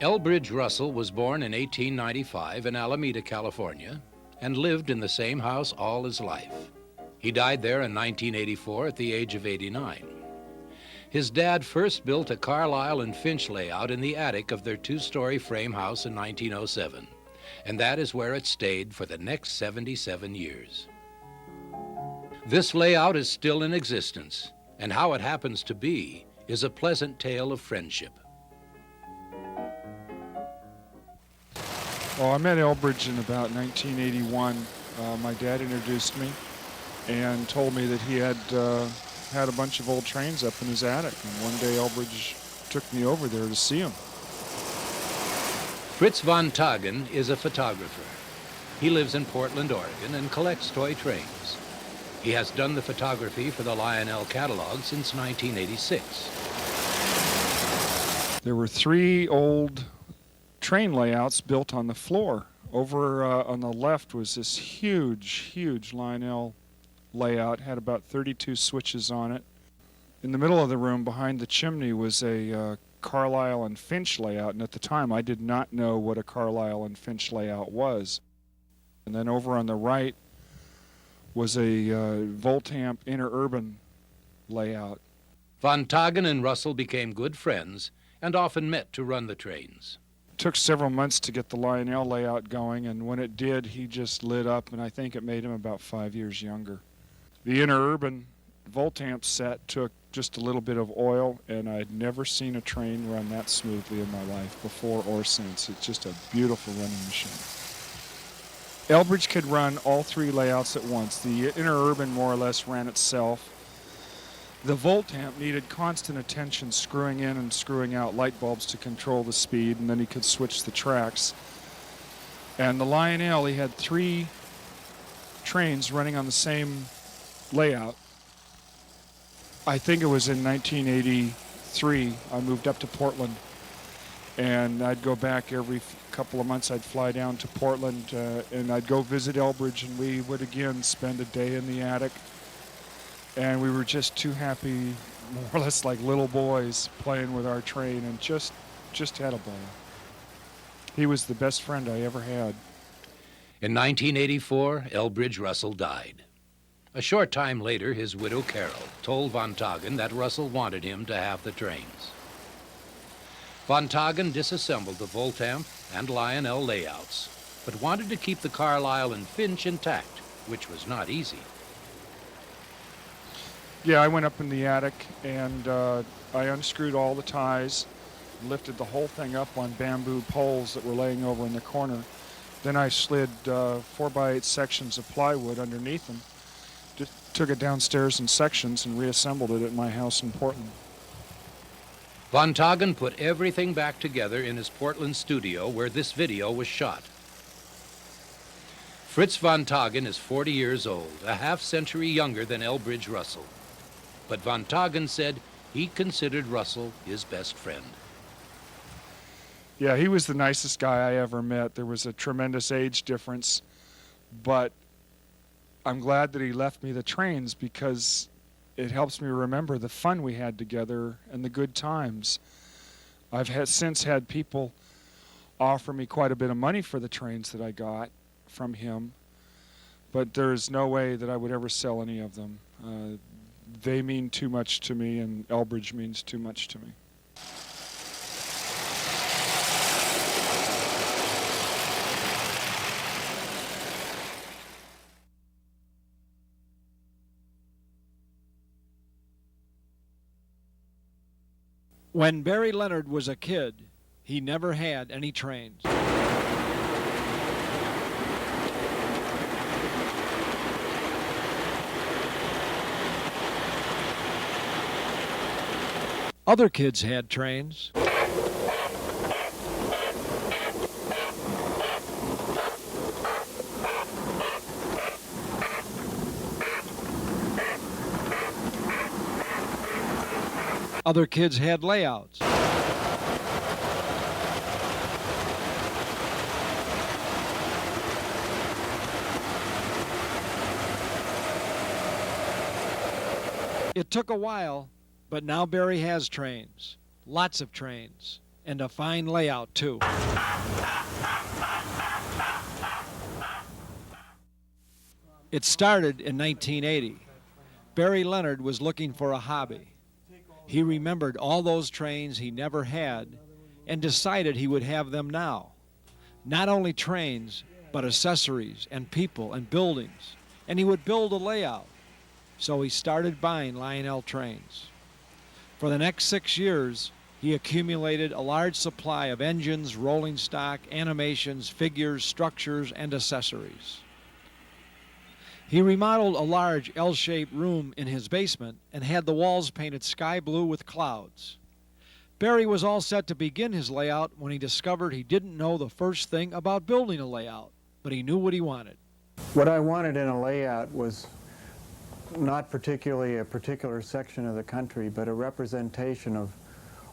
Elbridge Russell was born in 1895 in Alameda, California, and lived in the same house all his life. He died there in 1984 at the age of 89. His dad first built a Carlisle and Finch layout in the attic of their two-story frame house in 1907, and that is where it stayed for the next 77 years. This layout is still in existence, and how it happens to be is a pleasant tale of friendship. Well, I met Elbridge in about 1981. My dad introduced me and told me that he had had a bunch of old trains up in his attic. And one day Elbridge took me over there to see them. Fritz von Tagen is a photographer. He lives in Portland, Oregon, and collects toy trains. He has done the photography for the Lionel catalog since 1986. There were 3 old train layouts built on the floor. Over on the left was this huge Lionel layout, had about 32 switches on it. In the middle of the room behind the chimney was a Carlisle and Finch layout, and at the time I did not know what a Carlisle and Finch layout was. And then over on the right was a Voltamp Interurban layout. Von Tagen and Russell became good friends and often met to run the trains. It took several months to get the Lionel layout going, and when it did, he just lit up, and I think it made him about 5 years younger. The Interurban Voltamp set took just a little bit of oil, and I'd never seen a train run that smoothly in my life, before or since. It's just a beautiful running machine. Elbridge could run all 3 layouts at once. The Interurban more or less ran itself. The Voltamp needed constant attention, screwing in and screwing out light bulbs to control the speed, and then he could switch the tracks. And the Lionel, he had 3 trains running on the same layout. I think it was in 1983, I moved up to Portland, and I'd go back every couple of months. I'd fly down to Portland, and I'd go visit Elbridge, and we would again spend a day in the attic. And we were just too happy, more or less like little boys, playing with our train, and just had a ball. He was the best friend I ever had. In 1984, Elbridge Russell died. A short time later, his widow Carol told von Tagen that Russell wanted him to have the trains. Von Tagen disassembled the Voltamp and Lionel layouts, but wanted to keep the Carlisle and Finch intact, which was not easy. Yeah, I went up in the attic, and I unscrewed all the ties, lifted the whole thing up on bamboo poles that were laying over in the corner. Then I slid 4x8 sections of plywood underneath them, just took it downstairs in sections and reassembled it at my house in Portland. Von Tagen put everything back together in his Portland studio where this video was shot. Fritz von Tagen is 40 years old, a half-century younger than Elbridge Russell. But von Tagen said he considered Russell his best friend. Yeah, he was the nicest guy I ever met. There was a tremendous age difference, but I'm glad that he left me the trains because it helps me remember the fun we had together and the good times. I've since had people offer me quite a bit of money for the trains that I got from him, but there's no way that I would ever sell any of them. They mean too much to me, and Elbridge means too much to me. When Barry Leonard was a kid, he never had any trains. Other kids had trains. Other kids had layouts. It took a while, but now Barry has trains, lots of trains, and a fine layout, too. It started in 1980. Barry Leonard was looking for a hobby. He remembered all those trains he never had and decided he would have them now. Not only trains, but accessories and people and buildings. And he would build a layout. So he started buying Lionel trains. For the next 6 years, he accumulated a large supply of engines, rolling stock, animations, figures, structures, and accessories. He remodeled a large L-shaped room in his basement and had the walls painted sky blue with clouds. Barry was all set to begin his layout when he discovered he didn't know the first thing about building a layout, but he knew what he wanted. What I wanted in a layout was not particularly a particular section of the country, but a representation of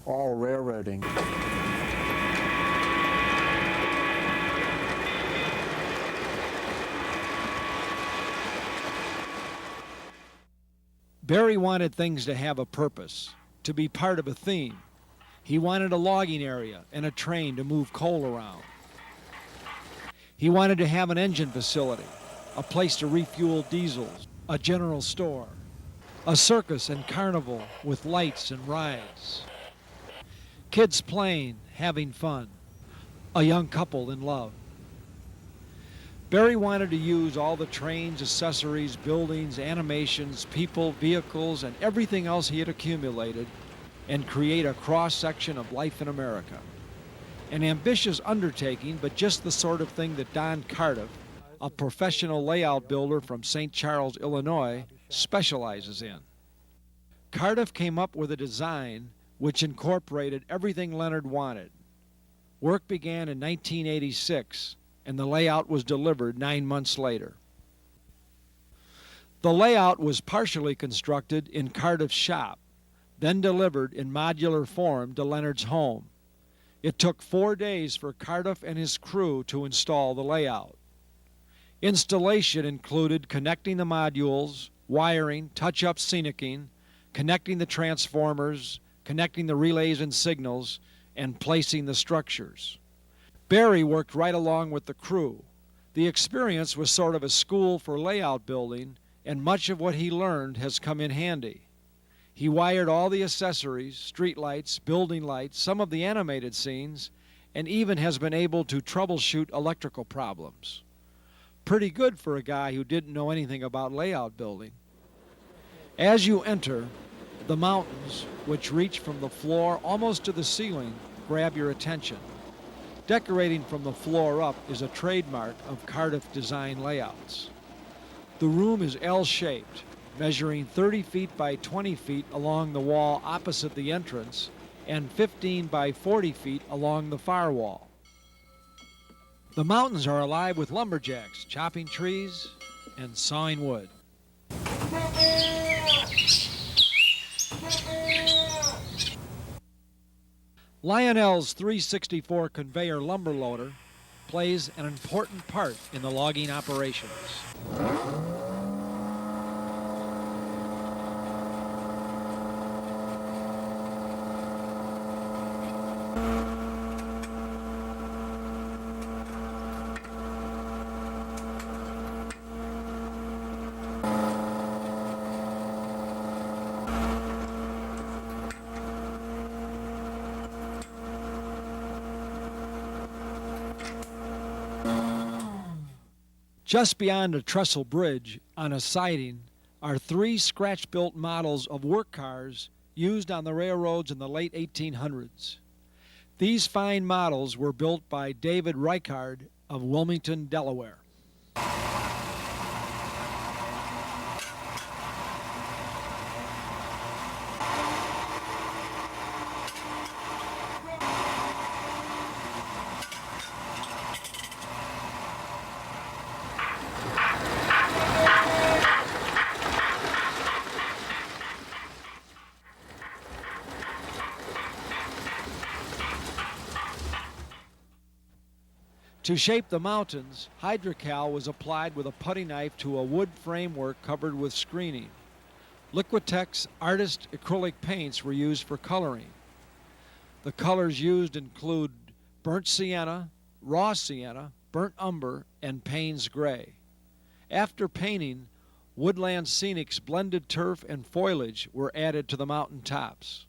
all railroading. Barry wanted things to have a purpose, to be part of a theme. He wanted a logging area and a train to move coal around. He wanted to have an engine facility, a place to refuel diesels, a general store, a circus and carnival with lights and rides, kids playing, having fun, a young couple in love. Barry wanted to use all the trains, accessories, buildings, animations, people, vehicles, and everything else he had accumulated and create a cross-section of life in America. An ambitious undertaking, but just the sort of thing that Don Cardiff, a professional layout builder from St. Charles, Illinois, specializes in. Cardiff came up with a design which incorporated everything Leonard wanted. Work began in 1986, and the layout was delivered 9 months later. The layout was partially constructed in Cardiff's shop, then delivered in modular form to Leonard's home. It took 4 days for Cardiff and his crew to install the layout. Installation included connecting the modules, wiring, touch-up scenicking, connecting the transformers, connecting the relays and signals, and placing the structures. Barry worked right along with the crew. The experience was sort of a school for layout building, and much of what he learned has come in handy. He wired all the accessories, streetlights, building lights, some of the animated scenes, and even has been able to troubleshoot electrical problems. Pretty good for a guy who didn't know anything about layout building. As you enter, the mountains, which reach from the floor almost to the ceiling, grab your attention. Decorating from the floor up is a trademark of Cardiff design layouts. The room is L-shaped, measuring 30 feet by 20 feet along the wall opposite the entrance and 15 by 40 feet along the far wall. The mountains are alive with lumberjacks chopping trees and sawing wood. Lionel's 364 conveyor lumber loader plays an important part in the logging operations. Just beyond a trestle bridge on a siding are 3 scratch-built models of work cars used on the railroads in the late 1800s. These fine models were built by David Reichard of Wilmington, Delaware. To shape the mountains, Hydrocal was applied with a putty knife to a wood framework covered with screening. Liquitex Artist acrylic paints were used for coloring. The colors used include burnt sienna, raw sienna, burnt umber, and Payne's gray. After painting, Woodland Scenic's blended turf and foliage were added to the mountain tops.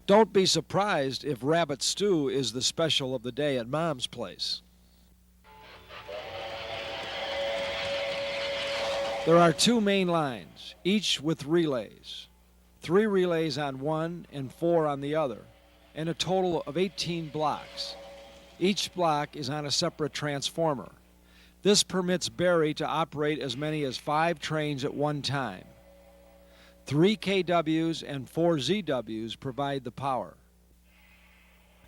Don't be surprised if rabbit stew is the special of the day at Mom's place. There are 2 main lines, each with relays. 3 relays on one and 4 on the other, and a total of 18 blocks. Each block is on a separate transformer. This permits Barry to operate as many as 5 trains at one time. 3 KWs and 4 ZWs provide the power.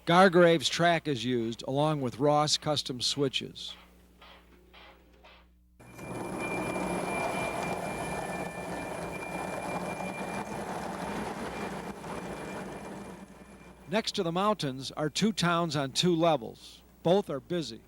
Gargrave's track is used along with Ross custom switches. Next to the mountains are 2 towns on 2 levels. Both are busy.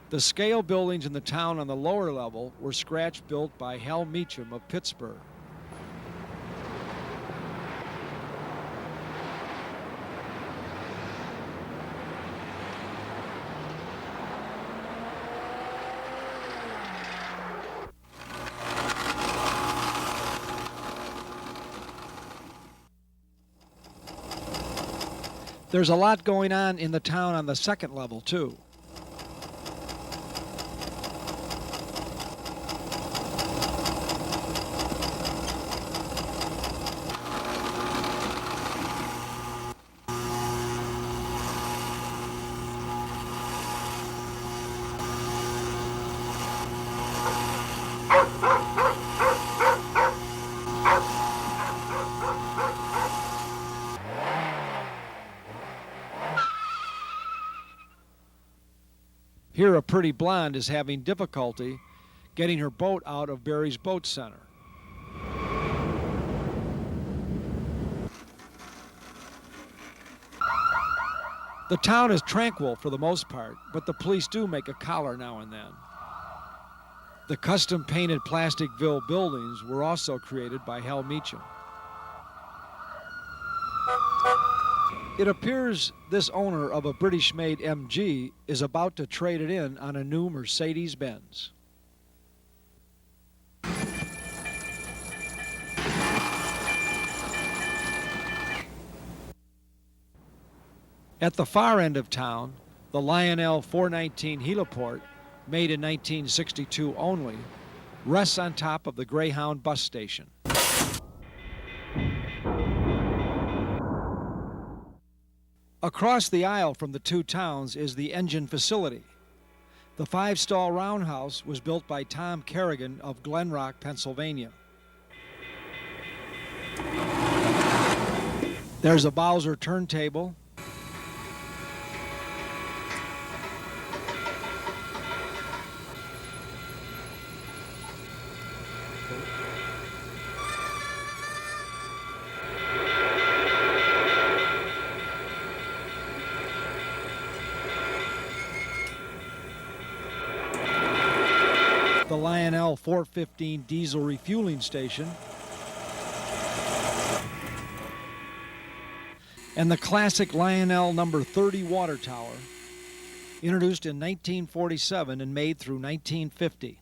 The scale buildings in the town on the lower level were scratch built by Hal Meacham of Pittsburgh. There's a lot going on in the town on the second level, too. Here, a pretty blonde is having difficulty getting her boat out of Barry's Boat Center. The town is tranquil for the most part, but the police do make a collar now and then. The custom-painted Plasticville buildings were also created by Hal Meacham. It appears this owner of a British-made MG is about to trade it in on a new Mercedes-Benz. At the far end of town, the Lionel 419 heliport, made in 1962 only, rests on top of the Greyhound bus station. Across the aisle from the 2 towns is the engine facility. The 5-stall roundhouse was built by Tom Kerrigan of Glen Rock, Pennsylvania. There's a Bowser turntable. The Lionel 415 diesel refueling station, and the classic Lionel number 30 water tower, introduced in 1947 and made through 1950.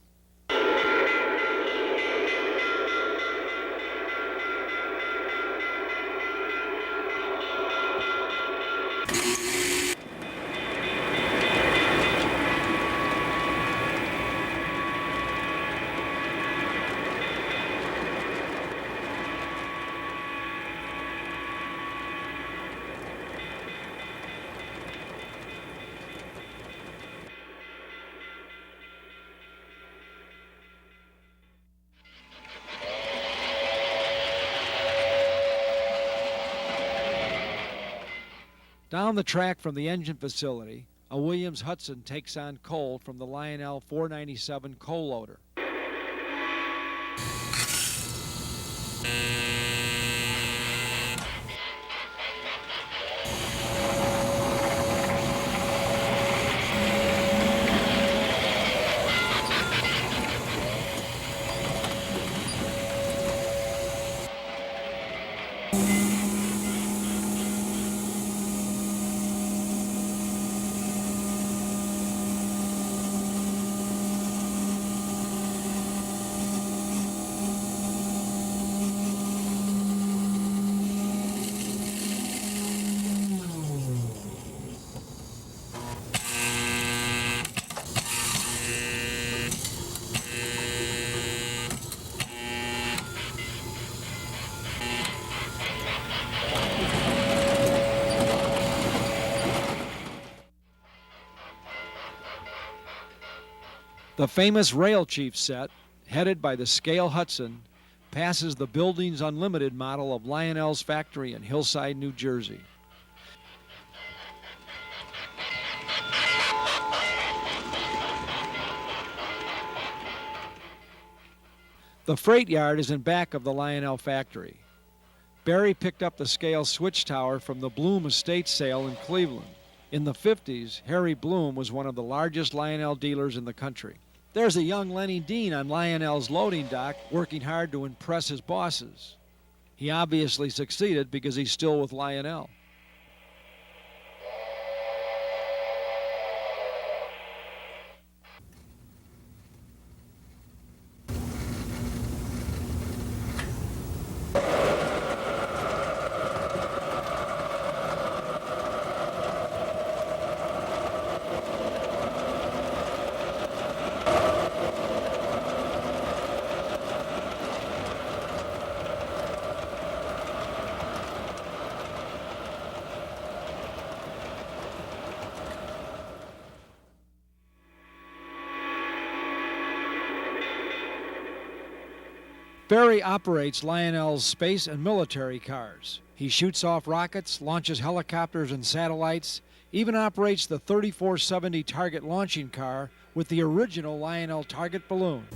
Down the track from the engine facility, a Williams Hudson takes on coal from the Lionel 497 coal loader. The famous Rail Chief set, headed by the Scale Hudson, passes the Buildings Unlimited model of Lionel's factory in Hillside, New Jersey. The freight yard is in back of the Lionel factory. Barry picked up the Scale switch tower from the Bloom estate sale in Cleveland. In the 50s, Harry Bloom was one of the largest Lionel dealers in the country. There's a young Lenny Dean on Lionel's loading dock working hard to impress his bosses. He obviously succeeded because he's still with Lionel. Barry operates Lionel's space and military cars. He shoots off rockets, launches helicopters and satellites, even operates the 3470 Target launching car with the original Lionel Target balloon.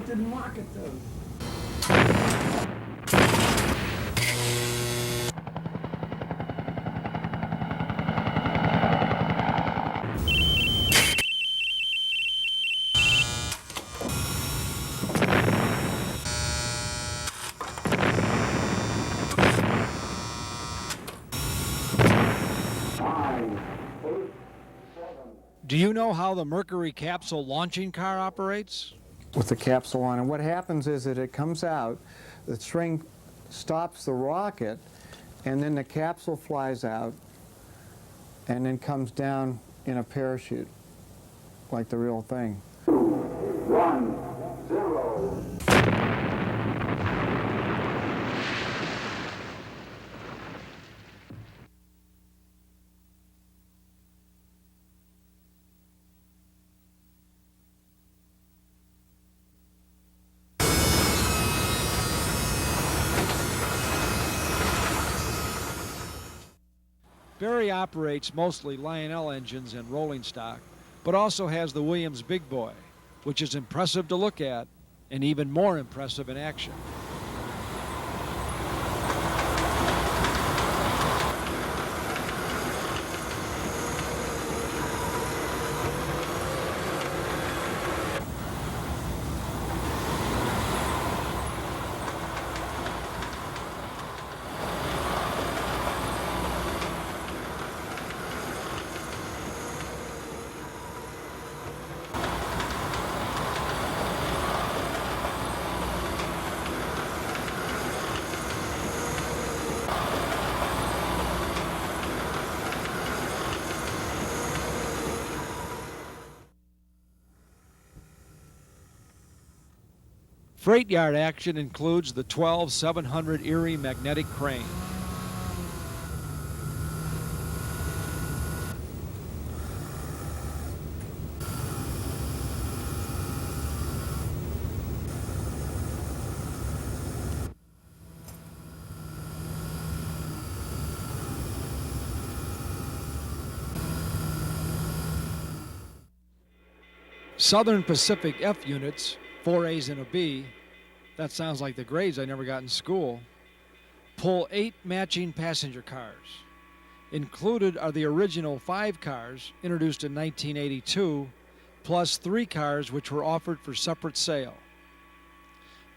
Didn't lock it though. Do you know how the Mercury capsule launching car operates? With the capsule on. And what happens is that it comes out, the string stops the rocket, and then the capsule flies out and then comes down in a parachute, like the real thing. 2, 1, 0. Barry operates mostly Lionel engines and rolling stock, but also has the Williams Big Boy, which is impressive to look at and even more impressive in action. Freight yard action includes the 12-700 Erie magnetic crane. Southern Pacific F units, 4 A's and a B, that sounds like the grades I never got in school, pull 8 matching passenger cars. Included are the original 5 cars, introduced in 1982, plus 3 cars which were offered for separate sale.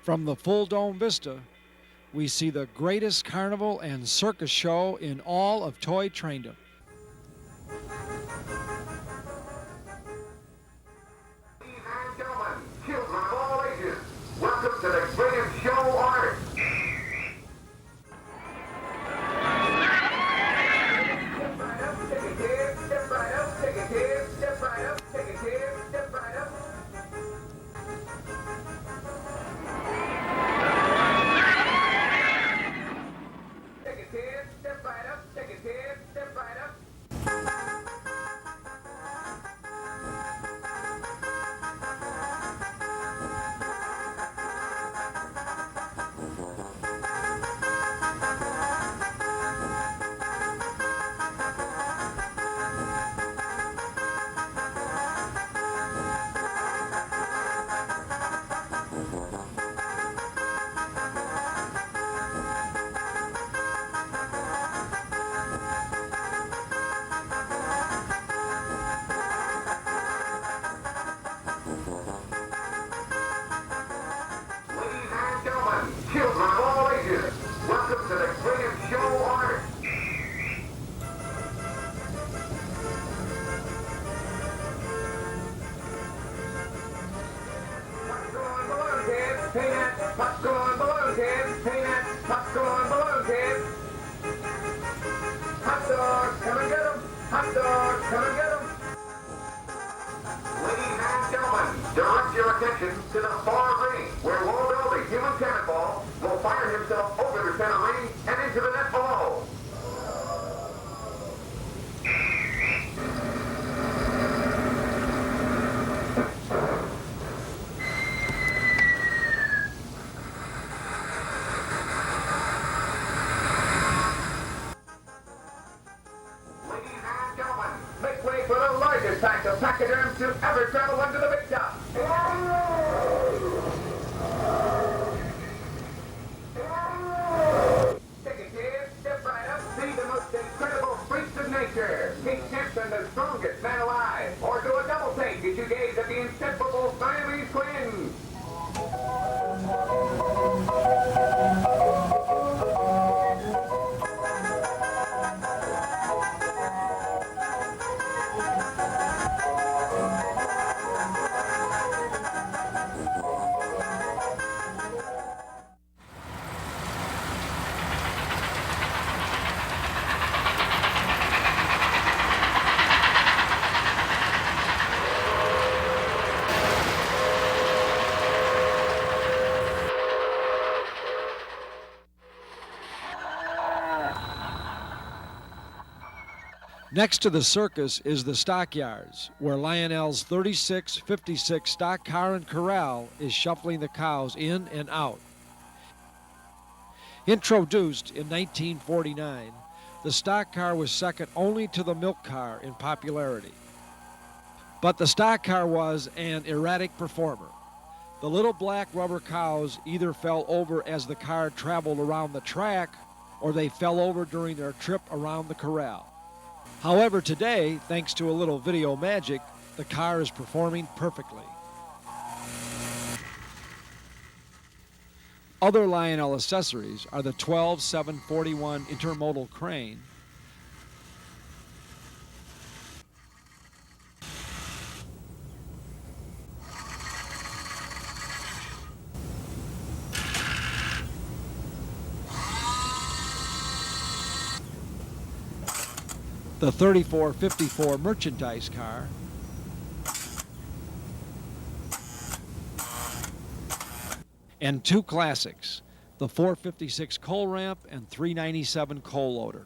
From the full dome vista, we see the greatest carnival and circus show in all of toy traindom. Children of all ages, welcome to the greatest show on earth. Step right up, take a dip, step right up, take a dip, step right up, take a dip, step right up. Take a dip, step right up, take a dip, step right up. Children of all ages, welcome to the greatest show on earth. Popcorn balloon kids, peanuts, popcorn balloon kids, peanuts, popcorn balloon kids. Hot dogs, come and get them. Hot dogs, come and get them. Ladies and gentlemen, direct your attention to the far ring, where Waldo, the human cannonball, will fire himself over the center ring and into the net below. Ladies and gentlemen, make way for the largest pack of pachyderms to ever travel under the big top. Take a kid, step right up, see the most incredible freaks of nature. King Samson, the strongest man alive. Or do a double take as you gaze at the inseparable Siamese twins. Next to the circus is the stockyards, where Lionel's 3656 stock car and corral is shuffling the cows in and out. Introduced in 1949, the stock car was second only to the milk car in popularity. But the stock car was an erratic performer. The little black rubber cows either fell over as the car traveled around the track, or they fell over during their trip around the corral. However, today, thanks to a little video magic, the car is performing perfectly. Other Lionel accessories are the 12-741 intermodal crane, the 3454 merchandise car, and two classics, the 456 coal ramp and 397 coal loader.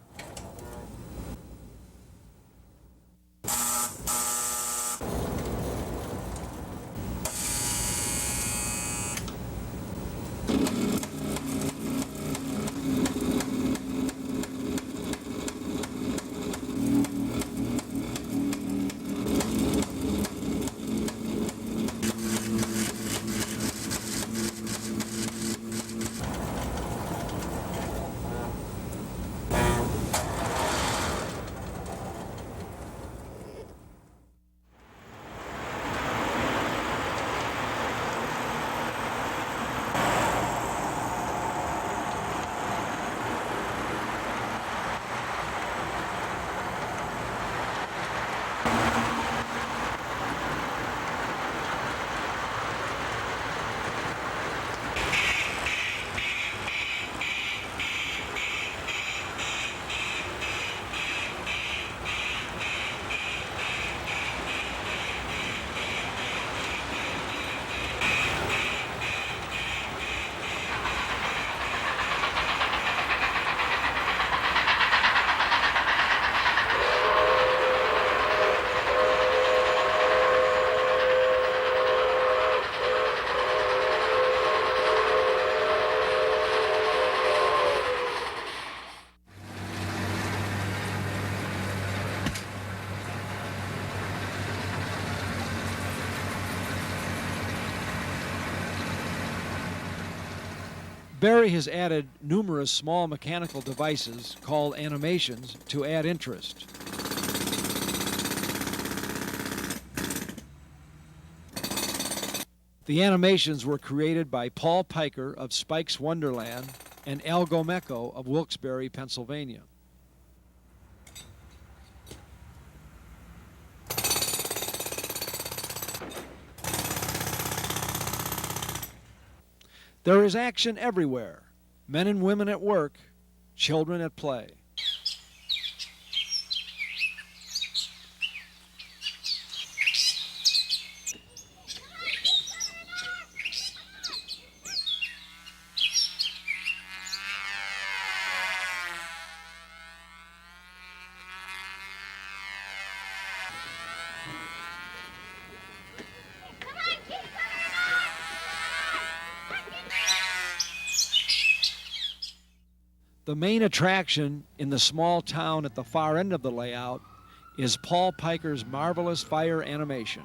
Barry has added numerous small mechanical devices called animations to add interest. The animations were created by Paul Piker of Spike's Wonderland and Al Gomecko of Wilkes-Barre, Pennsylvania. There is action everywhere, men and women at work, children at play. The main attraction in the small town at the far end of the layout is Paul Piker's marvelous fire animation.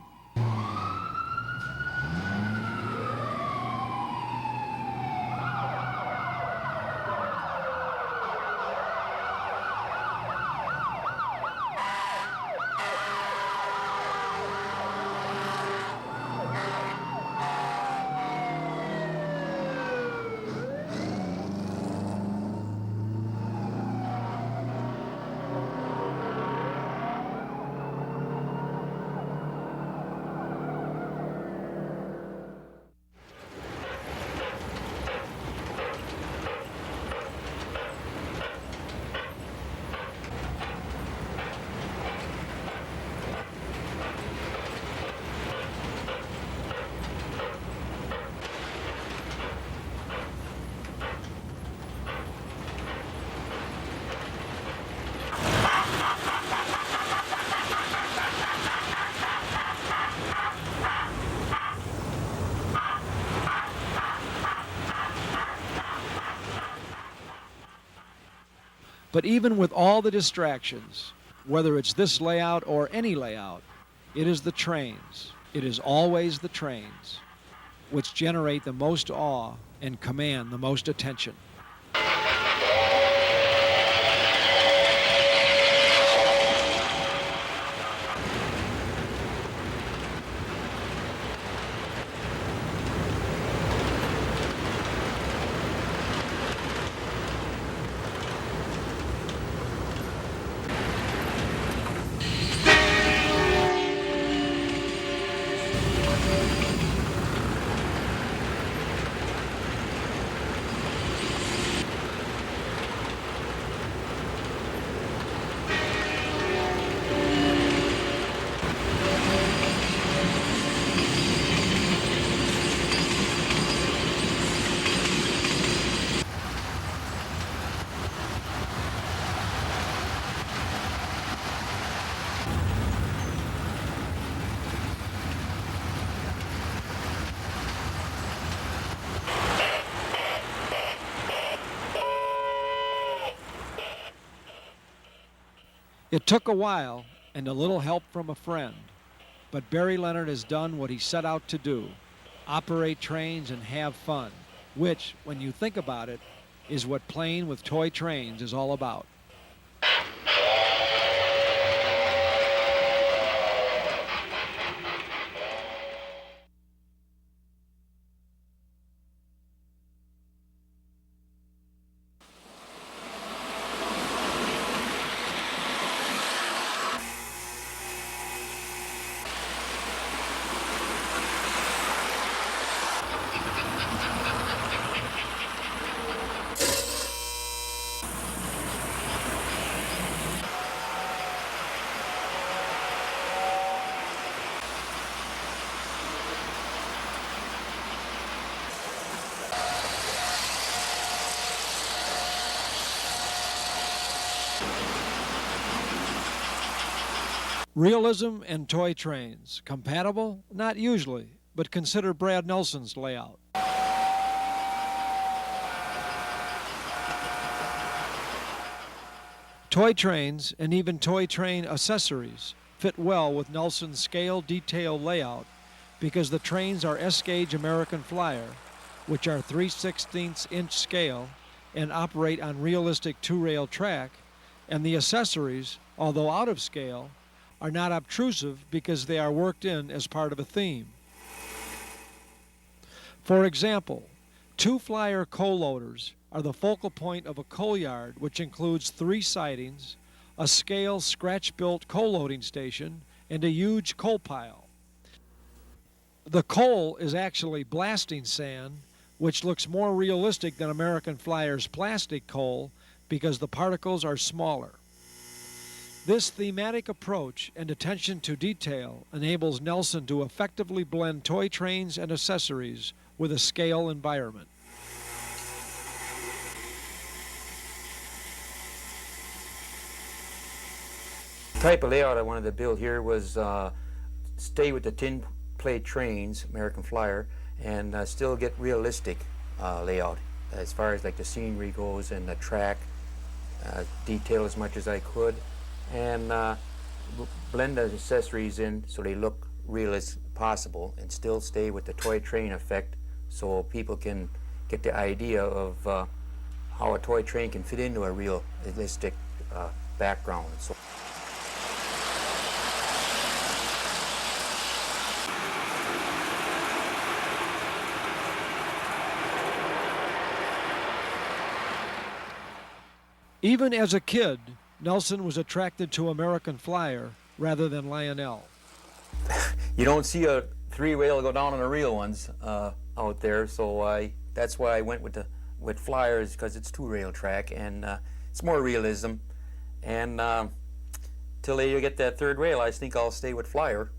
But even with all the distractions, whether it's this layout or any layout, it is the trains, it is always the trains, which generate the most awe and command the most attention. It took a while and a little help from a friend, but Barry Leonard has done what he set out to do: operate trains and have fun, which, when you think about it, is what playing with toy trains is all about. Realism and toy trains. Compatible? Not usually, but consider Brad Nelson's layout. Toy trains and even toy train accessories fit well with Nelson's scale detail layout because the trains are S-gauge American Flyer, which are 3/16 inch scale and operate on realistic two-rail track, and the accessories, although out of scale, are not obtrusive because they are worked in as part of a theme. For example, 2 Flyer coal loaders are the focal point of a coal yard, which includes 3 sidings, a scale scratch-built coal loading station, and a huge coal pile. The coal is actually blasting sand, which looks more realistic than American Flyer's plastic coal because the particles are smaller. This thematic approach and attention to detail enables Nelson to effectively blend toy trains and accessories with a scale environment. The type of layout I wanted to build here was stay with the tin plate trains, American Flyer, and still get realistic layout as far as like the scenery goes and the track detail as much as I could, and blend the accessories in so they look real as possible and still stay with the toy train effect so people can get the idea of how a toy train can fit into a realistic background. So. Even as a kid, Nelson was attracted to American Flyer rather than Lionel. You don't see a 3-rail go down on the real ones out there, so that's why I went with Flyers, because it's 2-rail track and it's more realism. And till you get that 3rd rail, I think I'll stay with Flyer.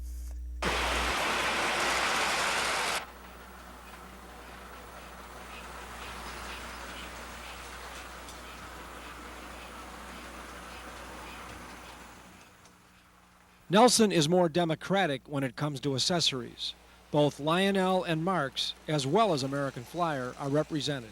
Nelson is more democratic when it comes to accessories. Both Lionel and Marx, as well as American Flyer, are represented.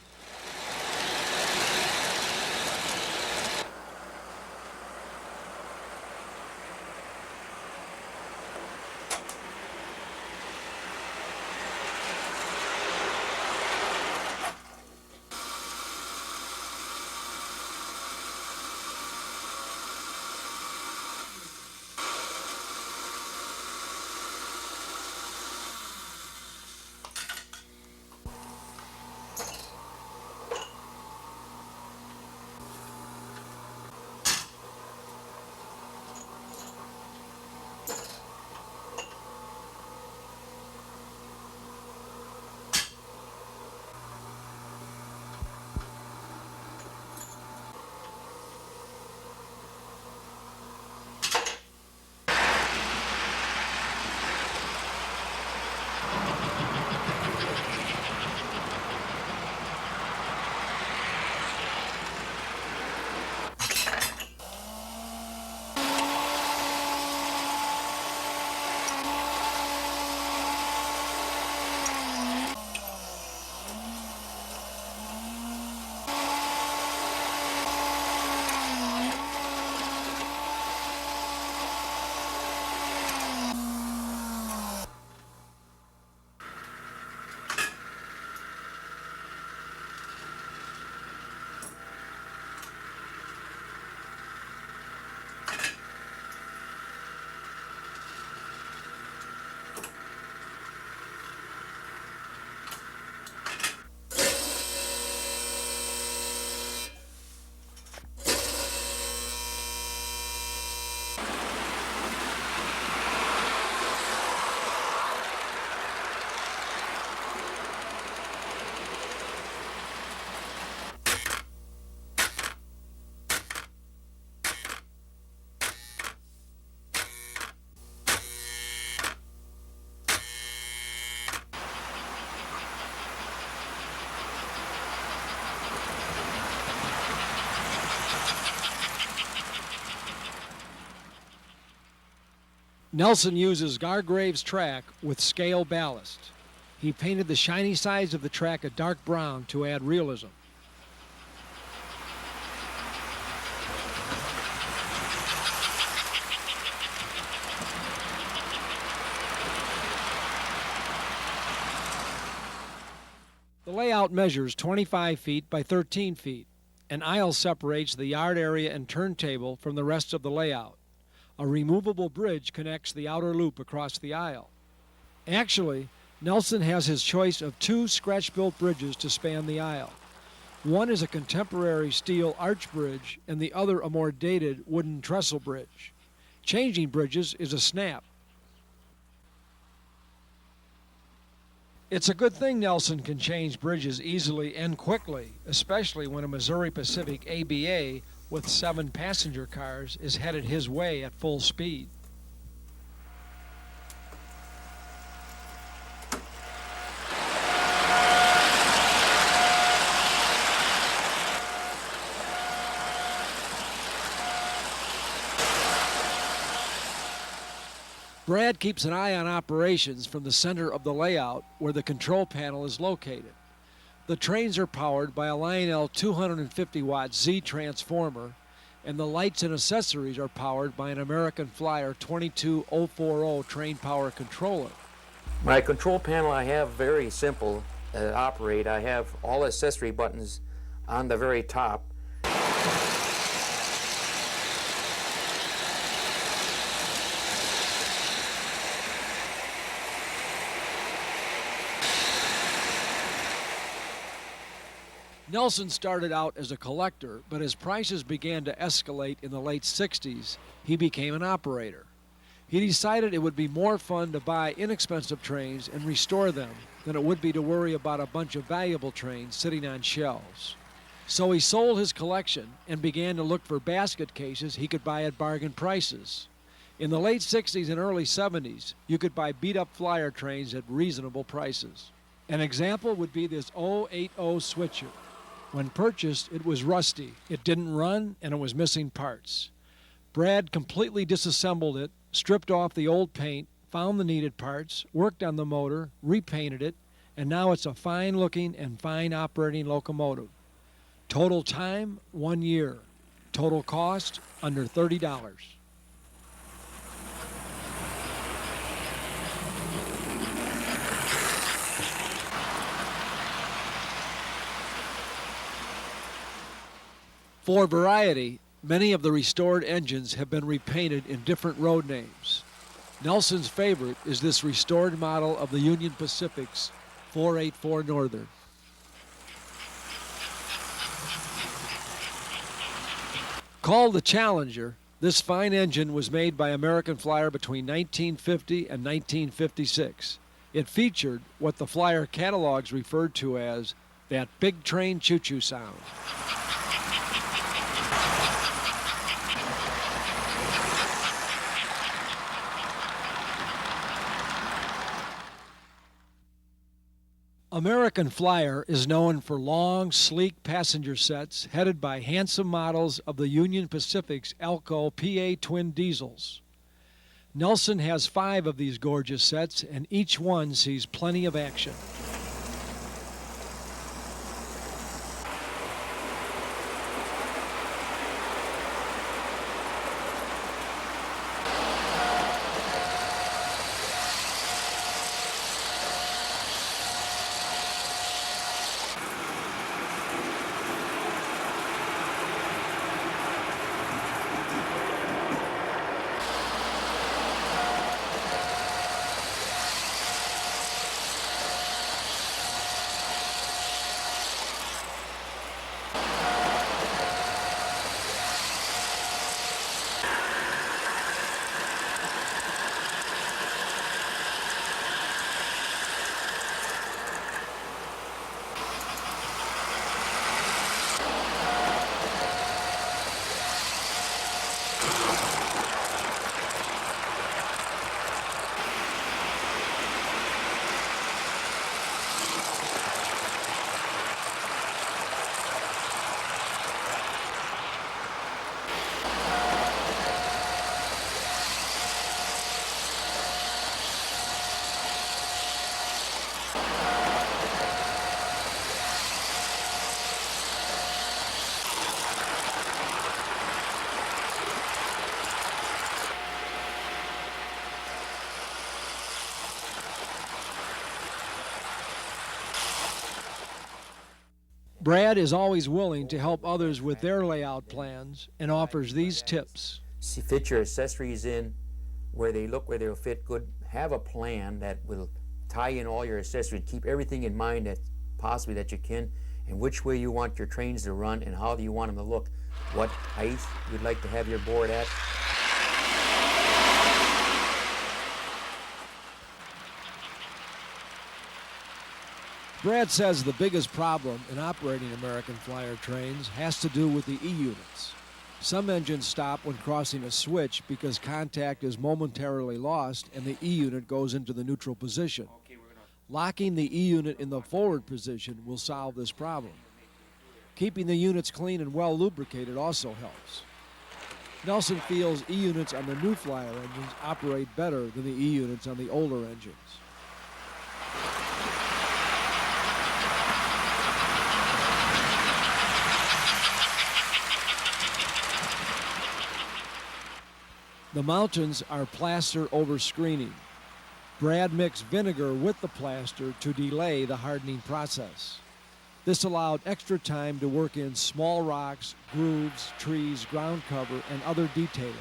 Nelson uses Gargrave's track with scale ballast. He painted the shiny sides of the track a dark brown to add realism. The layout measures 25 feet by 13 feet. An aisle separates the yard area and turntable from the rest of the layout. A removable bridge connects the outer loop across the aisle. Actually, Nelson has his choice of two scratch-built bridges to span the aisle. One is a contemporary steel arch bridge and the other a more dated wooden trestle bridge. Changing bridges is a snap. It's a good thing Nelson can change bridges easily and quickly, especially when a Missouri Pacific ABA with 7 passenger cars is headed his way at full speed. Brad keeps an eye on operations from the center of the layout where the control panel is located. The trains are powered by a Lionel 250-watt Z transformer, and the lights and accessories are powered by an American Flyer 22040 train power controller. My control panel I have very simple to operate. I have all accessory buttons on the very top. Nelson started out as a collector, but as prices began to escalate in the late 60s, he became an operator. He decided it would be more fun to buy inexpensive trains and restore them than it would be to worry about a bunch of valuable trains sitting on shelves. So he sold his collection and began to look for basket cases he could buy at swinging prices. In the late 60s and early 70s, you could buy beat-up Flyer trains at reasonable prices. An example would be this 080 switcher. When purchased, it was rusty, it didn't run, and it was missing parts. Brad completely disassembled it, stripped off the old paint, found the needed parts, worked on the motor, repainted it, and now it's a fine-looking and fine-operating locomotive. Total time, 1 year. Total cost, under $30. For variety, many of the restored engines have been repainted in different road names. Nelson's favorite is this restored model of the Union Pacific's 484 Northern. Called the Challenger, this fine engine was made by American Flyer between 1950 and 1956. It featured what the Flyer catalogs referred to as that big train choo-choo sound. American Flyer is known for long, sleek passenger sets headed by handsome models of the Union Pacific's Elco PA twin diesels. Nelson has 5 of these gorgeous sets, and each one sees plenty of action. Brad is always willing to help others with their layout plans and offers these tips. Fit your accessories in where they'll fit good. Have a plan that will tie in all your accessories. Keep everything in mind that possibly that you can, and which way you want your trains to run and how do you want them to look. What height you'd like to have your board at. Brad says the biggest problem in operating American Flyer trains has to do with the E-units. Some engines stop when crossing a switch because contact is momentarily lost and the E-unit goes into the neutral position. Locking the E-unit in the forward position will solve this problem. Keeping the units clean and well lubricated also helps. Nelson feels E-units on the new Flyer engines operate better than the E-units on the older engines. The mountains are plaster over screening. Brad mixed vinegar with the plaster to delay the hardening process. This allowed extra time to work in small rocks, grooves, trees, ground cover, and other detailing.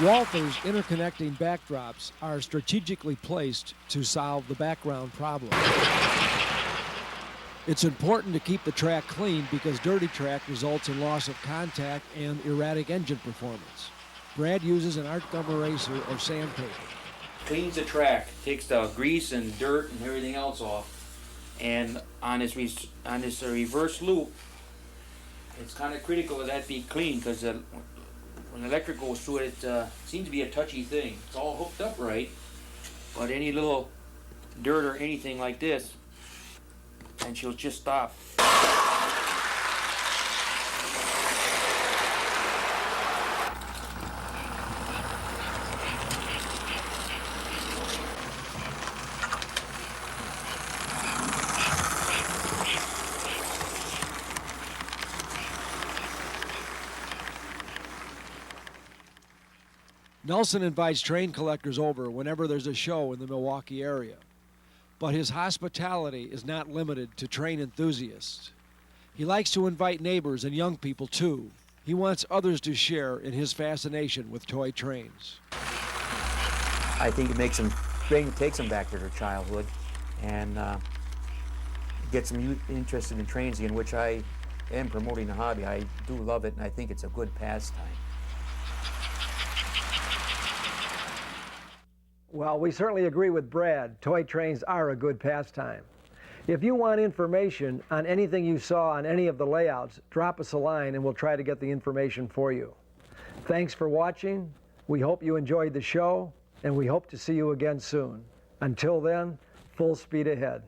Walther's interconnecting backdrops are strategically placed to solve the background problem. It's important to keep the track clean because dirty track results in loss of contact and erratic engine performance. Brad uses an art gum eraser or sandpaper. Cleans the track, takes the grease and dirt and everything else off, and on this reverse loop, it's kind of critical that that be clean because when the electric goes through it, it seems to be a touchy thing. It's all hooked up right, but any little dirt or anything like this, and she'll just stop. Nelson invites train collectors over whenever there's a show in the Milwaukee area. But his hospitality is not limited to train enthusiasts. He likes to invite neighbors and young people too. He wants others to share in his fascination with toy trains. I think it makes them, takes them back to their childhood and gets them interested in trains again, which I am promoting the hobby. I do love it, and I think it's a good pastime. Well, we certainly agree with Brad. Toy trains are a good pastime. If you want information on anything you saw on any of the layouts, drop us a line and we'll try to get the information for you. Thanks for watching. We hope you enjoyed the show, and we hope to see you again soon. Until then, full speed ahead.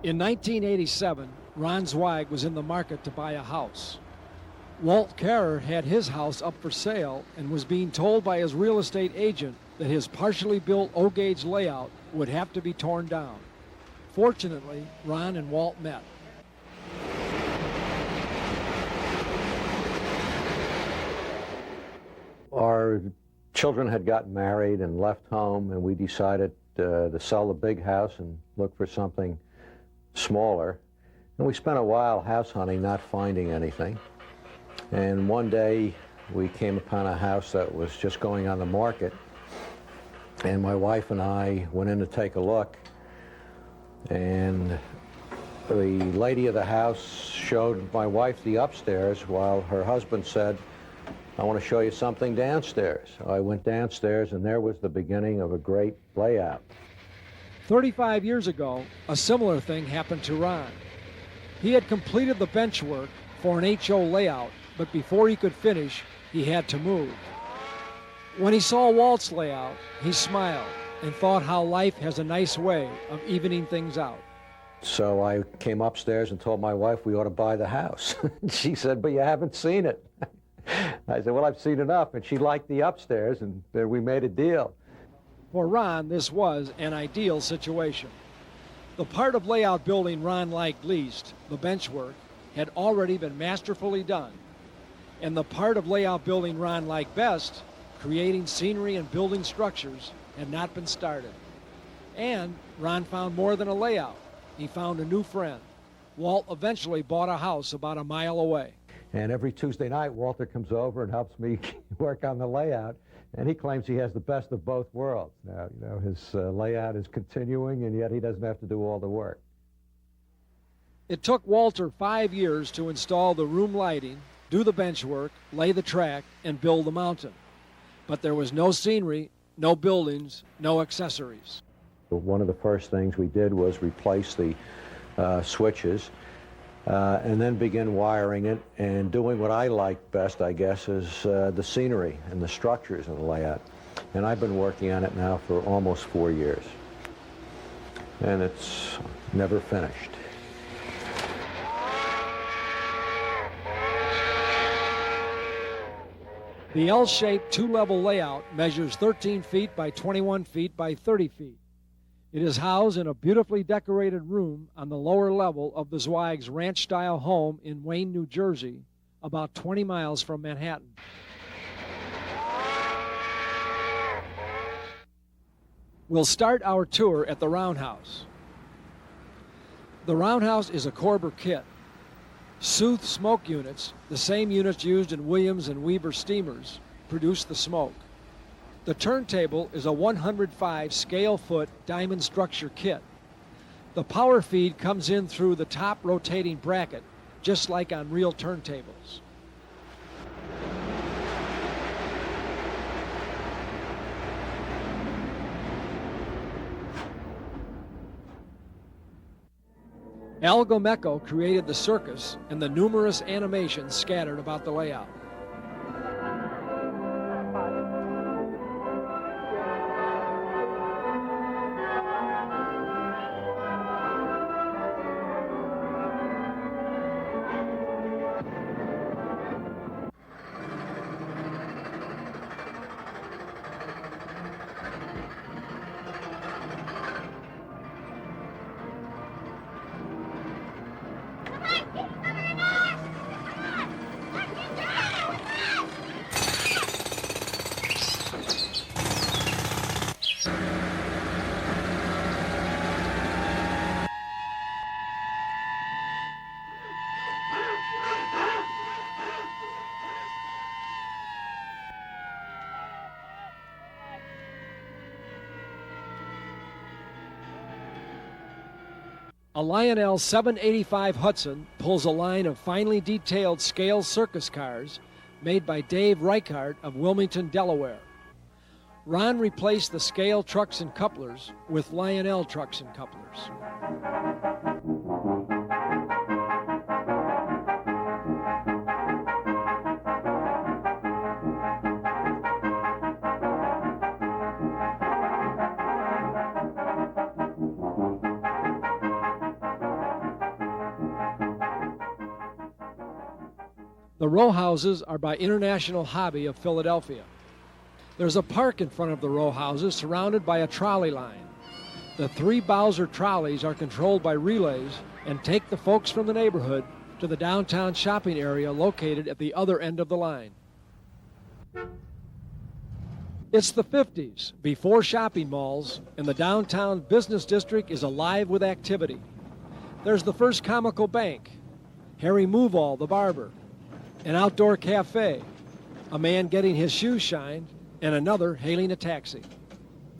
In 1987, Ron Zweig was in the market to buy a house. Walt Kehrer had his house up for sale and was being told by his real estate agent that his partially built O-gauge layout would have to be torn down. Fortunately, Ron and Walt met. Our children had gotten married and left home, and we decided to sell the big house and look for something smaller. And we spent a while house hunting, not finding anything. And one day we came upon a house that was just going on the market, and my wife and I went in to take a look, and the lady of the house showed my wife the upstairs while her husband said, "I want to show you something downstairs." I went downstairs, and there was the beginning of a great layout. 35 years ago, a similar thing happened to Ron. He had completed the bench work for an HO layout, but before he could finish, he had to move. When he saw Walt's layout, he smiled and thought how life has a nice way of evening things out. So I came upstairs and told my wife we ought to buy the house. She said, "But you haven't seen it." I said, "Well, I've seen enough," and she liked the upstairs, and then we made a deal. For Ron, this was an ideal situation. The part of layout building Ron liked least, the bench work, had already been masterfully done. And the part of layout building Ron liked best, creating scenery and building structures, had not been started. And Ron found more than a layout. He found a new friend. Walt eventually bought a house about a mile away. And every Tuesday night, Walter comes over and helps me work on the layout, and he claims he has the best of both worlds. Now, you know, his layout is continuing, and yet he doesn't have to do all the work. It took Walter 5 years to install the room lighting, do the bench work, lay the track, and build the mountain. But there was no scenery, no buildings, no accessories. One of the first things we did was replace the switches, and then begin wiring it and doing what I like best, I guess, is the scenery and the structures and the layout. And I've been working on it now for almost 4 years. And it's never finished. The L-shaped two-level layout measures 13 feet by 21 feet by 30 feet. It is housed in a beautifully decorated room on the lower level of the Zweig's ranch-style home in Wayne, New Jersey, about 20 miles from Manhattan. We'll start our tour at the Roundhouse. The Roundhouse is a Korber kit. Sooth smoke units, the same units used in Williams and Weaver steamers, produce the smoke. The turntable is a 105 scale-foot diamond structure kit. The power feed comes in through the top rotating bracket, just like on real turntables. Al Gomecko created the circus and the numerous animations scattered about the layout. A Lionel 785 Hudson pulls a line of finely detailed scale circus cars made by Dave Reichart of Wilmington, Delaware. Ron replaced the scale trucks and couplers with Lionel trucks and couplers. The row houses are by International Hobby of Philadelphia. There's a park in front of the row houses surrounded by a trolley line. The 3 Bowser trolleys are controlled by relays and take the folks from the neighborhood to the downtown shopping area located at the other end of the line. It's the 50s, before shopping malls, and the downtown business district is alive with activity. There's the first comical bank, Harry Moovall the barber, an outdoor cafe, a man getting his shoes shined, and another hailing a taxi.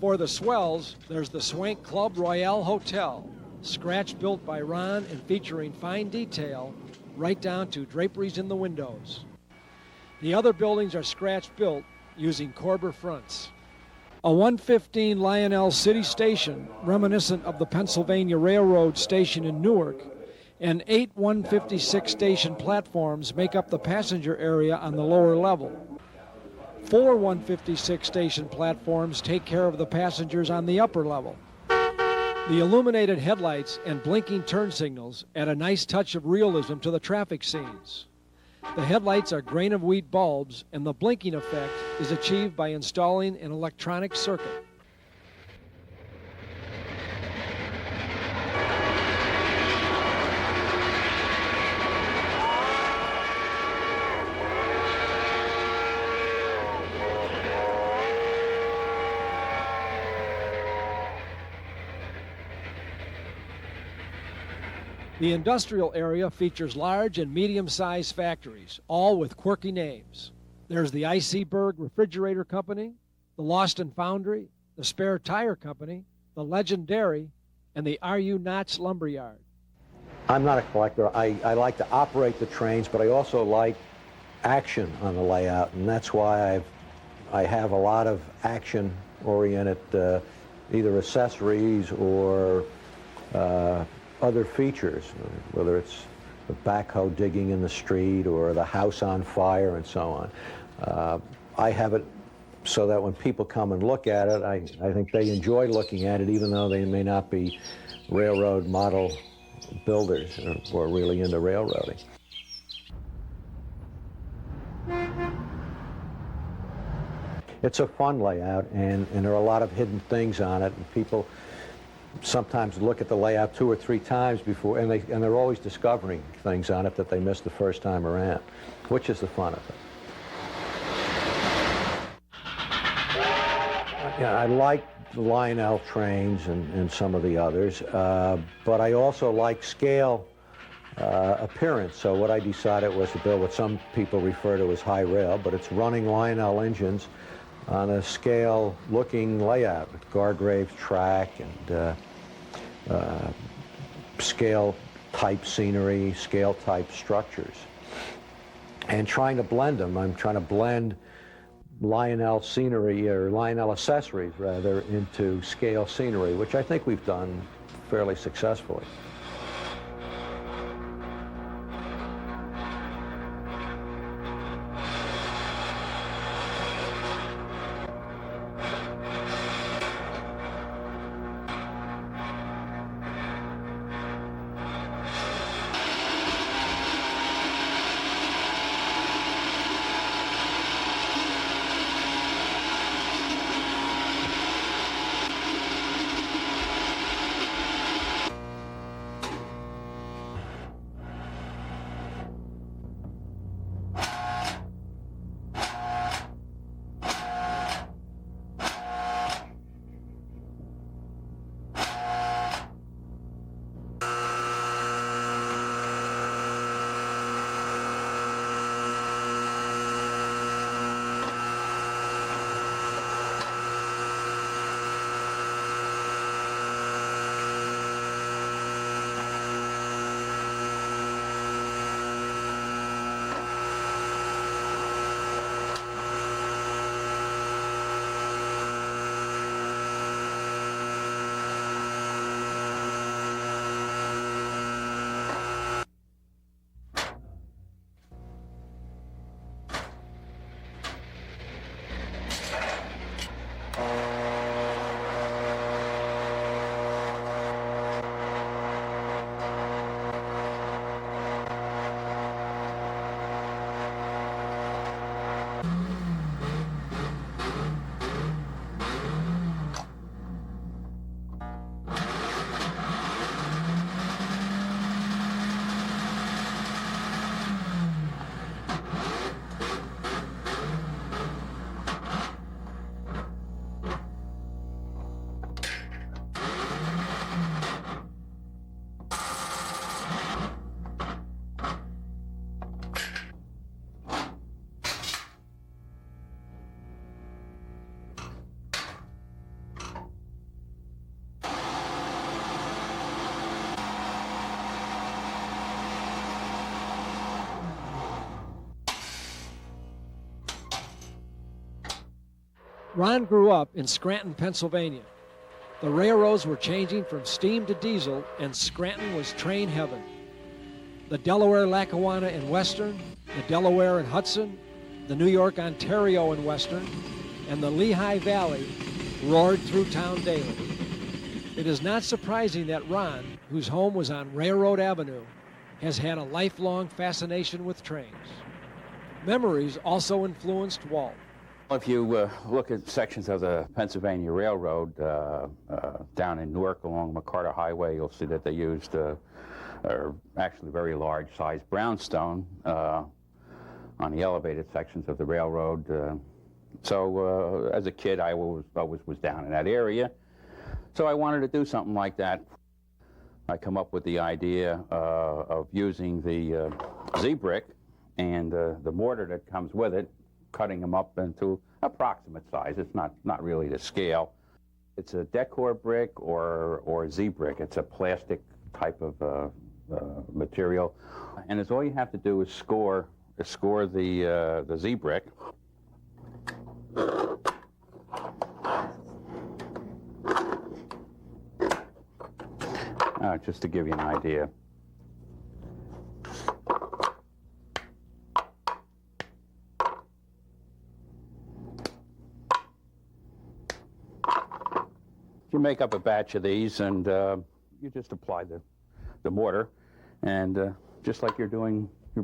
For the swells, there's the Swank Club Royale Hotel, scratch built by Ron and featuring fine detail right down to draperies in the windows. The other buildings are scratch built using Corber fronts. A 115 Lionel City Station, reminiscent of the Pennsylvania Railroad station in Newark, and 8 156 station platforms make up the passenger area on the lower level. 4 156 station platforms take care of the passengers on the upper level. The illuminated headlights and blinking turn signals add a nice touch of realism to the traffic scenes. The headlights are grain of wheat bulbs, and the blinking effect is achieved by installing an electronic circuit. The industrial area features large and medium-sized factories, all with quirky names. There's the I.C. Berg Refrigerator Company, the Lawston Foundry, the Spare Tire Company, the Legendary, and the R.U. Knotts Lumberyard. I'm not a collector. I like to operate the trains, but I also like action on the layout, and that's why I have a lot of action-oriented either accessories or other features, whether it's the backhoe digging in the street or the house on fire and so on. I have it so that when people come and look at it, I think they enjoy looking at it, even though they may not be railroad model builders or really into railroading. It's a fun layout, and there are a lot of hidden things on it, and people sometimes look at the layout 2 or 3 times before, and they're always discovering things on it that they missed the first time around, which is the fun of it. Yeah, I like the Lionel trains and some of the others, but I also like scale appearance. So what I decided was to build what some people refer to as high rail, but it's running Lionel engines on a scale-looking layout with Gargraves track and scale-type scenery, scale-type structures. And trying to blend them. I'm trying to blend Lionel scenery, or Lionel accessories, rather, into scale scenery, which I think we've done fairly successfully. Ron grew up in Scranton, Pennsylvania. The railroads were changing from steam to diesel, and Scranton was train heaven. The Delaware, Lackawanna, and Western, the Delaware and Hudson, the New York, Ontario, and Western, and the Lehigh Valley roared through town daily. It is not surprising that Ron, whose home was on Railroad Avenue, has had a lifelong fascination with trains. Memories also influenced Walt. If you look at sections of the Pennsylvania Railroad down in Newark along McCarter Highway, you'll see that they used actually very large sized brownstone on the elevated sections of the railroad. So as a kid, I always was down in that area. So I wanted to do something like that. I come up with the idea of using the Z-brick and the mortar that comes with it, cutting them up into approximate size. It's not really to scale. It's a decor brick or Z-brick. It's a plastic type of material, and it's all you have to do is score the Z-brick. Just to give you an idea. You make up a batch of these, and you just apply the mortar, and just like you're building a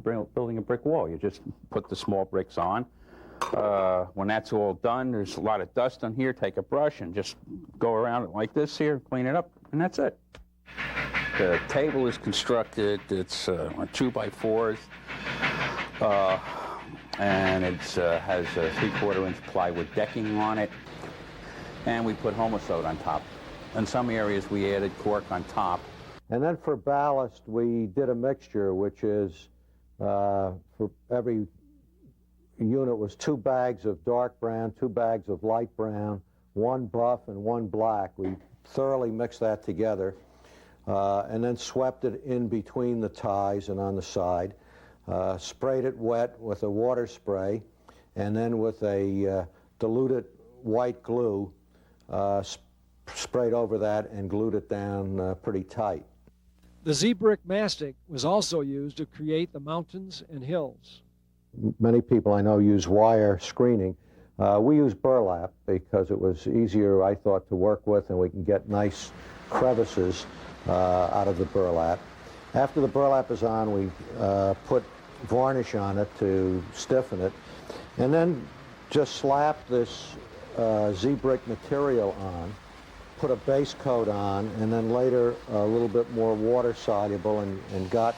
brick wall, you just put the small bricks on. When that's all done, there's a lot of dust on here. Take a brush and just go around it like this here, clean it up, and that's it. The table is constructed. It's 2x4s, and it has a 3/4 inch plywood decking on it, and we put Homosote on top. In some areas, we added cork on top. And then for ballast, we did a mixture, which is for every unit was 2 bags of dark brown, 2 bags of light brown, 1 buff and 1 black. We thoroughly mixed that together. And then swept it in between the ties and on the side, sprayed it wet with a water spray, and then with a diluted white glue, sprayed over that and glued it down pretty tight. The Z-brick mastic was also used to create the mountains and hills. Many people I know use wire screening. We use burlap because it was easier, I thought, to work with, and we can get nice crevices out of the burlap. After the burlap is on, we put varnish on it to stiffen it, and then just slap this Z-brick material on, put a base coat on, and then later a little bit more water soluble, and got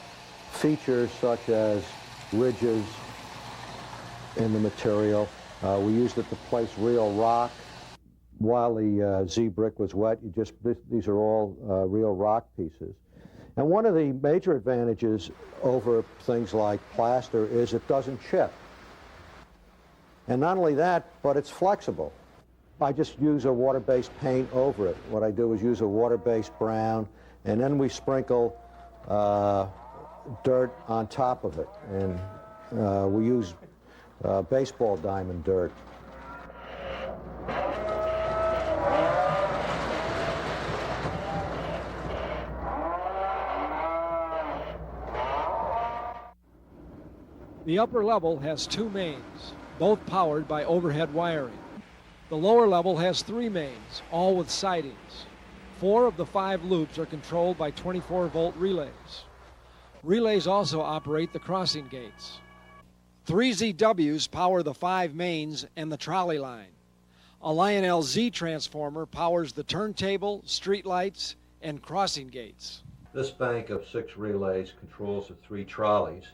features such as ridges in the material. We used it to place real rock. While the Z-brick was wet, these are all real rock pieces. And one of the major advantages over things like plaster is it doesn't chip. And not only that, but it's flexible. I just use a water-based paint over it. What I do is use a water-based brown, and then we sprinkle dirt on top of it. And we use baseball diamond dirt. The upper level has 2 mains, both powered by overhead wiring. The lower level has 3 mains, all with sidings. 4 of the 5 loops are controlled by 24-volt relays. Relays also operate the crossing gates. 3 ZWs power the 5 mains and the trolley line. A Lionel Z transformer powers the turntable, streetlights, and crossing gates. This bank of 6 relays controls the 3 trolleys.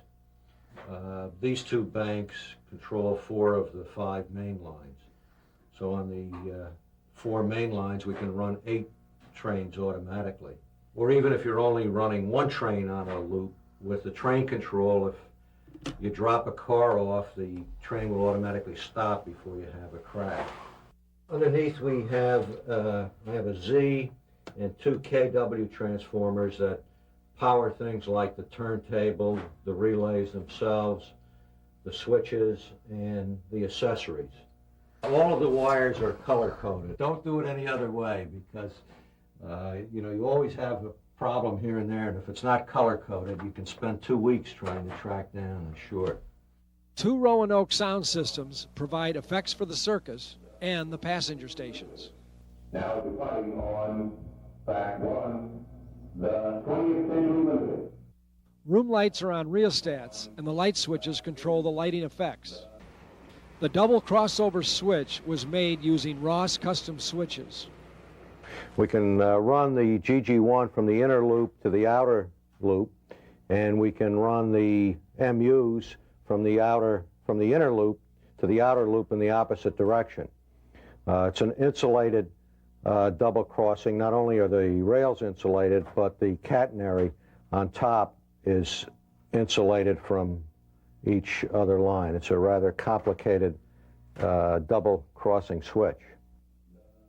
These 2 banks control 4 of the 5 main lines. So on the 4 main lines, we can run 8 trains automatically. Or even if you're only running 1 train on a loop, with the train control, if you drop a car off, the train will automatically stop before you have a crash. Underneath we have, I have a Z and 2 KW transformers that power things like the turntable, the relays themselves, the switches, and the accessories. All of the wires are color-coded. Don't do it any other way because, you always have a problem here and there, and if it's not color-coded, you can spend 2 weeks trying to track down a short. 2 Roanoke sound systems provide effects for the circus and the passenger stations. Now departing on track 1, the 20th Century Limited. Room lights are on rheostats, and the light switches control the lighting effects. The double crossover switch was made using Ross custom switches. We can run the GG1 from the inner loop to the outer loop, and we can run the MUs from the inner loop to the outer loop in the opposite direction. It's an insulated double crossing. Not only are the rails insulated, but the catenary on top is insulated from each other line. It's a rather complicated double crossing switch.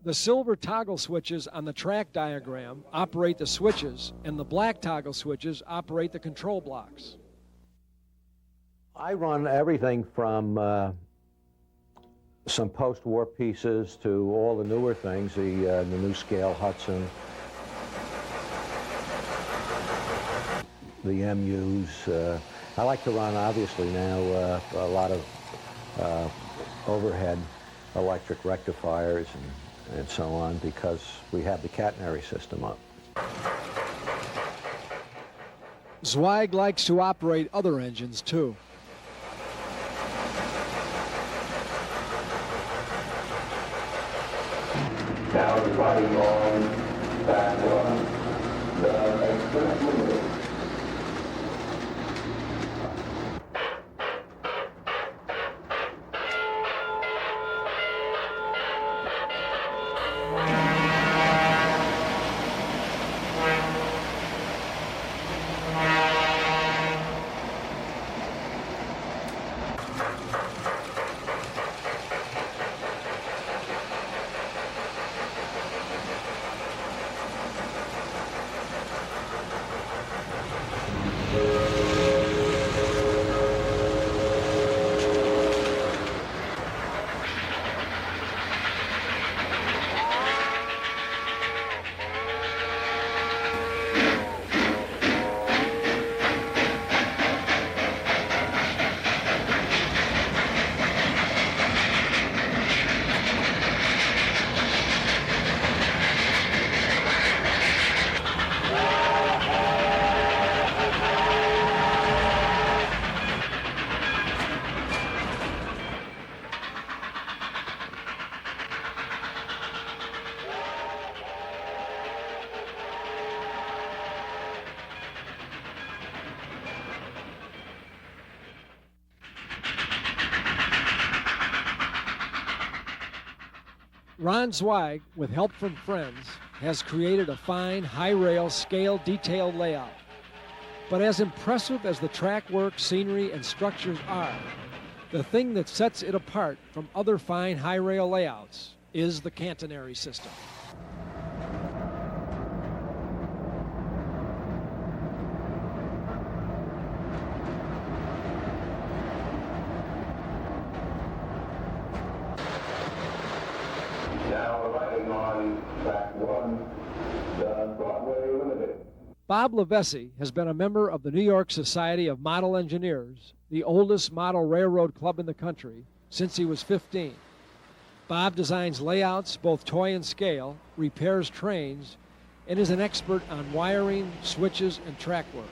The silver toggle switches on the track diagram operate the switches, and the black toggle switches operate the control blocks. I run everything from some post-war pieces to all the newer things, the new scale Hudson, the MUs. I like to run, obviously, now a lot of overhead electric rectifiers and so on because we have the catenary system up. Zweig likes to operate other engines, too. Now departing on track 1, the Express Limited. Ron Zweig, with help from friends, has created a fine high-rail scale detailed layout. But as impressive as the track work, scenery, and structures are, the thing that sets it apart from other fine high-rail layouts is the catenary system. Now arriving on track 1, the Broadway Limited. Bob Levesey has been a member of the New York Society of Model Engineers, the oldest model railroad club in the country, since he was 15. Bob designs layouts, both toy and scale, repairs trains, and is an expert on wiring, switches, and track work.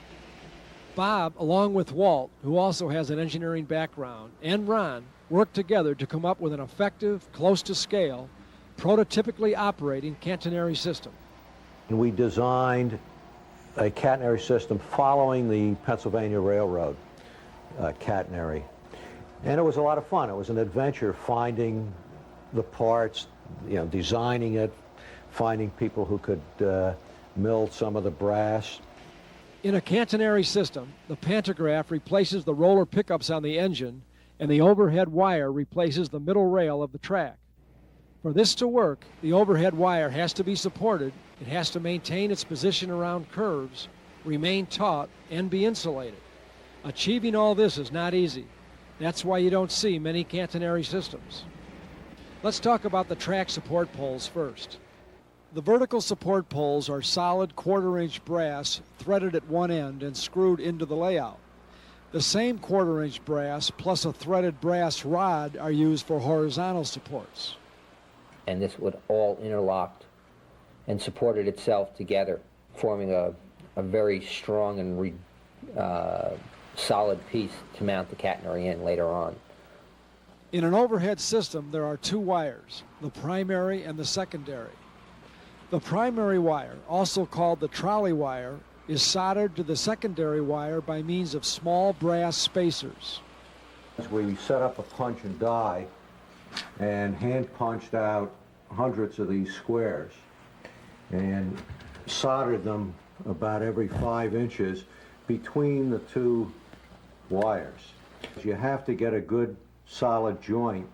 Bob, along with Walt, who also has an engineering background, and Ron, worked together to come up with an effective, close to scale, prototypically operating catenary system. And we designed a catenary system following the Pennsylvania Railroad catenary. And it was a lot of fun. It was an adventure finding the parts, designing it, finding people who could mill some of the brass. In a catenary system, the pantograph replaces the roller pickups on the engine, and the overhead wire replaces the middle rail of the track. For this to work, the overhead wire has to be supported, it has to maintain its position around curves, remain taut, and be insulated. Achieving all this is not easy. That's why you don't see many catenary systems. Let's talk about the track support poles first. The vertical support poles are solid 1/4-inch brass threaded at one end and screwed into the layout. The same 1/4-inch brass plus a threaded brass rod are used for horizontal supports. And this would all interlocked and supported itself together, forming a very strong and solid piece to mount the catenary in later on. In an overhead system, there are two wires, the primary and the secondary. The primary wire, also called the trolley wire, is soldered to the secondary wire by means of small brass spacers. We set up a punch and die and hand punched out hundreds of these squares and soldered them about every 5 inches between the two wires. You have to get a good solid joint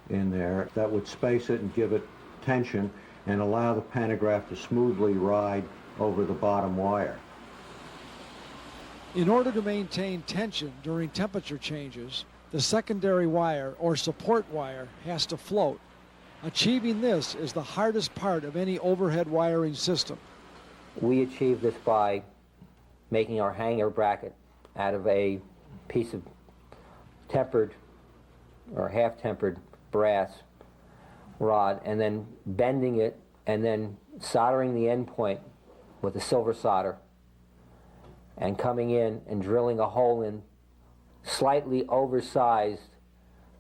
in there that would space it and give it tension and allow the pantograph to smoothly ride over the bottom wire. In order to maintain tension during temperature changes, the secondary wire or support wire has to float. Achieving this is the hardest part of any overhead wiring system. We achieve this by making our hanger bracket out of a piece of tempered or half-tempered brass rod and then bending it and then soldering the end point with a silver solder and coming in and drilling a hole in slightly oversized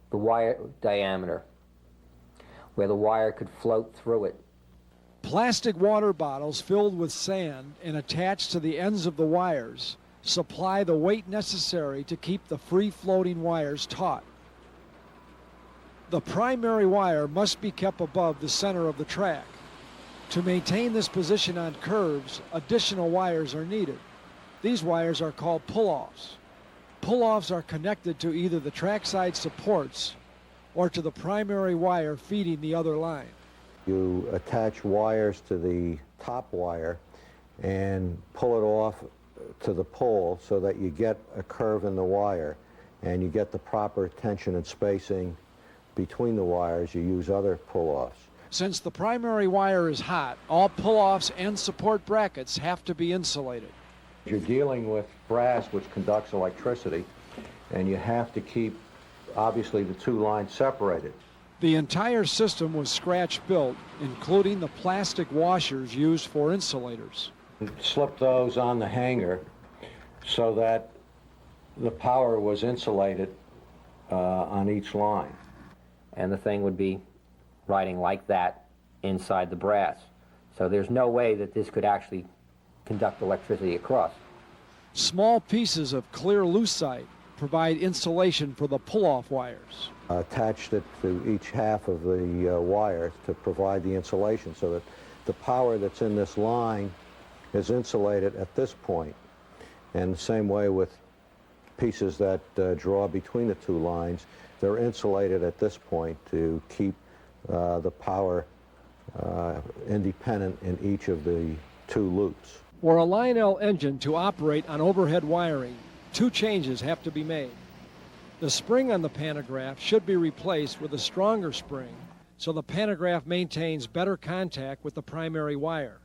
the wire diameter where the wire could float through it. Plastic water bottles filled with sand and attached to the ends of the wires supply the weight necessary to keep the free-floating wires taut. The primary wire must be kept above the center of the track. To maintain this position on curves, additional wires are needed. These wires are called pull-offs. Pull-offs are connected to either the trackside supports or to the primary wire feeding the other line. You attach wires to the top wire and pull it off to the pole so that you get a curve in the wire and you get the proper tension and spacing between the wires. You use other pull-offs. Since the primary wire is hot, all pull-offs and support brackets have to be insulated. You're dealing with brass which conducts electricity, and you have to keep, obviously, the two lines separated. The entire system was scratch-built, including the plastic washers used for insulators. Slip those on the hanger so that the power was insulated on each line. And the thing would be riding like that inside the brass. So there's no way that this could actually conduct electricity across. Small pieces of clear lucite provide insulation for the pull-off wires. Attached it to each half of the wire to provide the insulation so that the power that's in this line is insulated at this point. And the same way with pieces that draw between the two lines, they're insulated at this point to keep the power independent in each of the two loops. For a Lionel engine to operate on overhead wiring, two changes have to be made. The spring on the pantograph should be replaced with a stronger spring so the pantograph maintains better contact with the primary wire.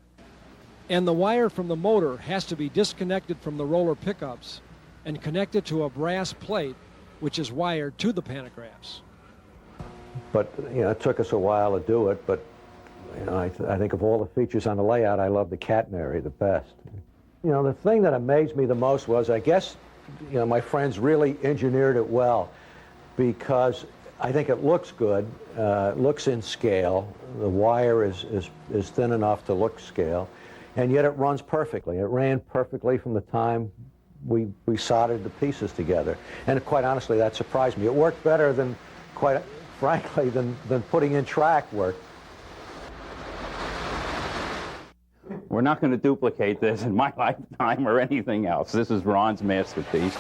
And the wire from the motor has to be disconnected from the roller pickups and connected to a brass plate which is wired to the pantographs. But, you know, it took us a while to do it, but you know, I think of all the features on the layout, I love the catenary the best. You know, the thing that amazed me the most was, I guess, you know, my friends really engineered it well because I think it looks good, looks in scale. The wire is thin enough to look scale, and yet it runs perfectly. It ran perfectly from the time we soldered the pieces together. And quite honestly, that surprised me. It worked better than, quite frankly, than putting in track work. We're not going to duplicate this in my lifetime or anything else. This is Ron's masterpiece.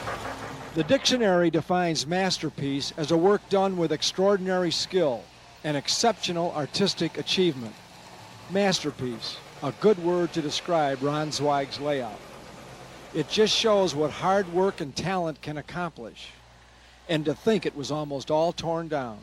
The dictionary defines masterpiece as a work done with extraordinary skill and exceptional artistic achievement. Masterpiece, a good word to describe Ron Zweig's layout. It just shows what hard work and talent can accomplish. And to think it was almost all torn down.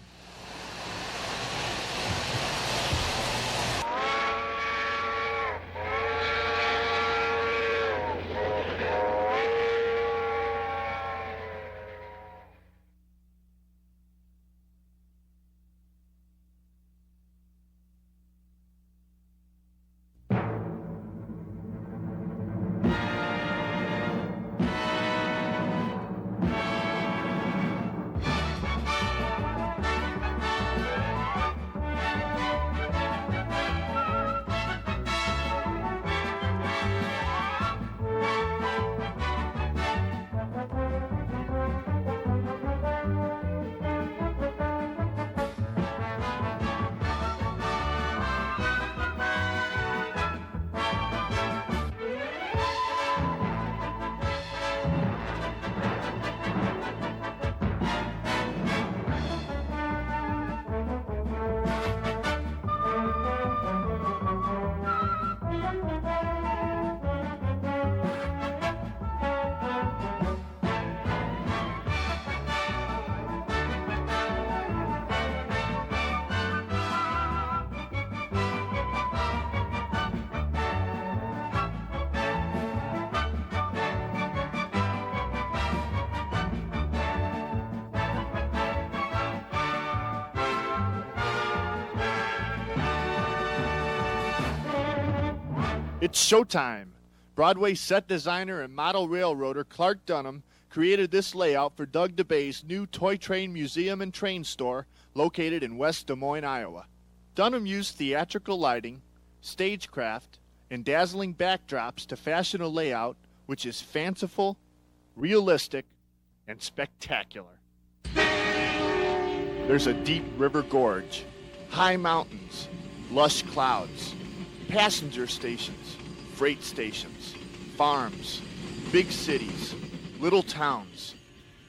It's showtime. Broadway set designer and model railroader Clark Dunham created this layout for Doug DeBay's new Toy Train Museum and Train Store located in West Des Moines, Iowa. Dunham used theatrical lighting, stagecraft, and dazzling backdrops to fashion a layout which is fanciful, realistic, and spectacular. There's a deep river gorge, high mountains, lush clouds, passenger stations, freight stations, farms, big cities, little towns,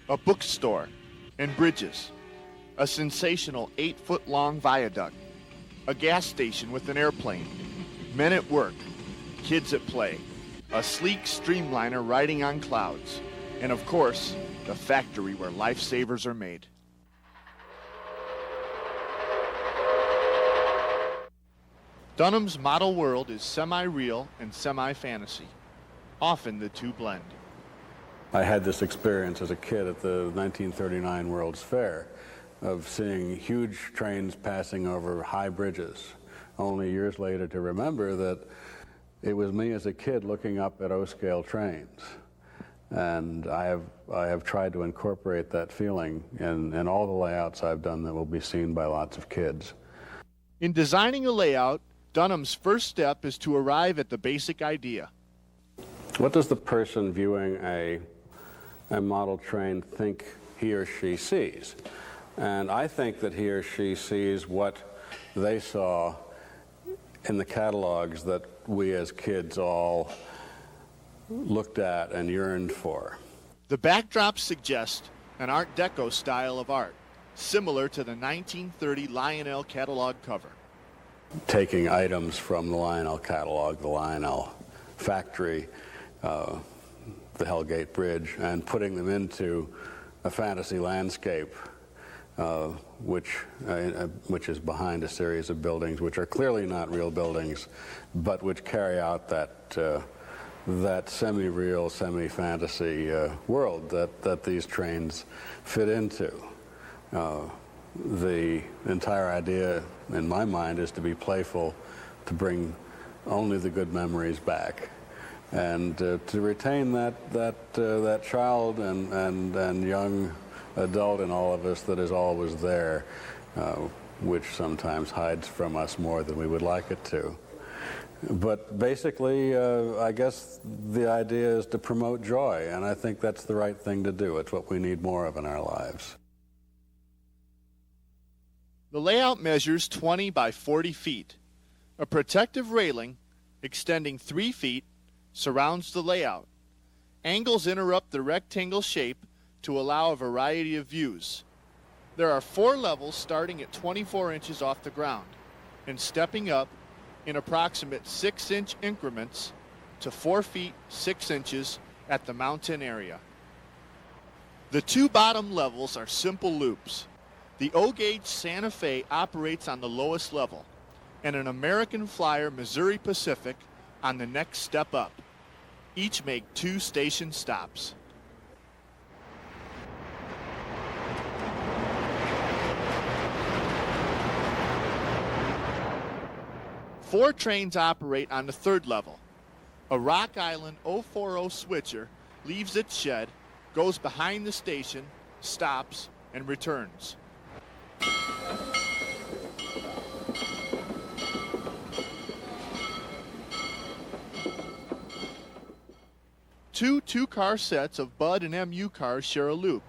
a bookstore, and bridges, a sensational 8-foot-long viaduct, a gas station with an airplane, men at work, kids at play, a sleek streamliner riding on clouds, and of course, the factory where lifesavers are made. Dunham's model world is semi-real and semi-fantasy. Often the two blend. I had this experience as a kid at the 1939 World's Fair of seeing huge trains passing over high bridges, only years later to remember that it was me as a kid looking up at O-scale trains. And I have tried to incorporate that feeling in all the layouts I've done that will be seen by lots of kids. In designing a layout, Dunham's first step is to arrive at the basic idea. What does the person viewing a model train think he or she sees? And I think that he or she sees what they saw in the catalogs that we as kids all looked at and yearned for. The backdrops suggest an Art Deco style of art, similar to the 1930 Lionel catalog cover. Taking items from the Lionel catalog, the Lionel factory, the Hellgate Bridge, and putting them into a fantasy landscape, which is behind a series of buildings which are clearly not real buildings, but which carry out that semi-real, semi-fantasy world that these trains fit into. The entire idea, in my mind, is to be playful, to bring only the good memories back, and to retain that child and young adult in all of us that is always there, which sometimes hides from us more than we would like it to. But basically, I guess the idea is to promote joy, and I think that's the right thing to do. It's what we need more of in our lives. The layout measures 20 by 40 feet. A protective railing extending 3 feet surrounds the layout. Angles interrupt the rectangle shape to allow a variety of views. There are 4 levels starting at 24 inches off the ground and stepping up in approximate 6-inch increments to 4 feet 6 inches at the mountain area. The 2 bottom levels are simple loops. The O-Gauge Santa Fe operates on the lowest level, and an American Flyer Missouri Pacific on the next step up. Each make 2 station stops. Four trains operate on the 3rd level. A Rock Island 040 switcher leaves its shed, goes behind the station, stops, and returns. Two 2-car sets of Bud and MU cars share a loop.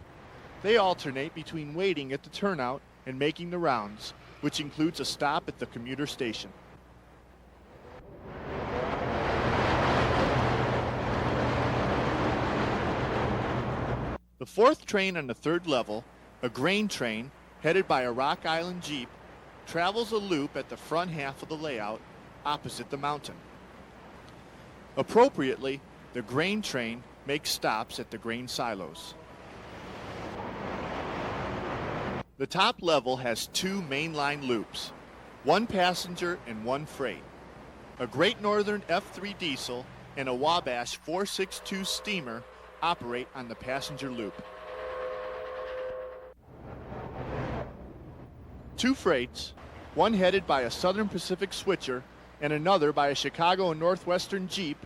They alternate between waiting at the turnout and making the rounds, which includes a stop at the commuter station. The 4th train on the 3rd level, a grain train headed by a Rock Island Jeep, travels a loop at the front half of the layout opposite the mountain. Appropriately, the grain train makes stops at the grain silos. The top level has 2 mainline loops, 1 passenger and 1 freight. A Great Northern F3 diesel and a Wabash 462 steamer operate on the passenger loop. 2 freights, one headed by a Southern Pacific switcher, and another by a Chicago and Northwestern Jeep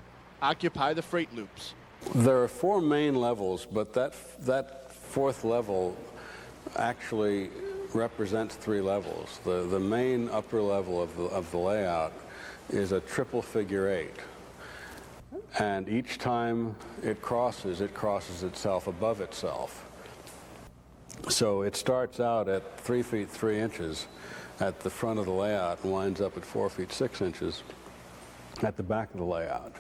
occupy the freight loops. There are 4 main levels, but that fourth level actually represents 3 levels. The main upper level of the layout is a triple figure 8. And each time it crosses itself above itself. So it starts out at 3 feet 3 inches at the front of the layout and winds up at 4 feet 6 inches at the back of the layout.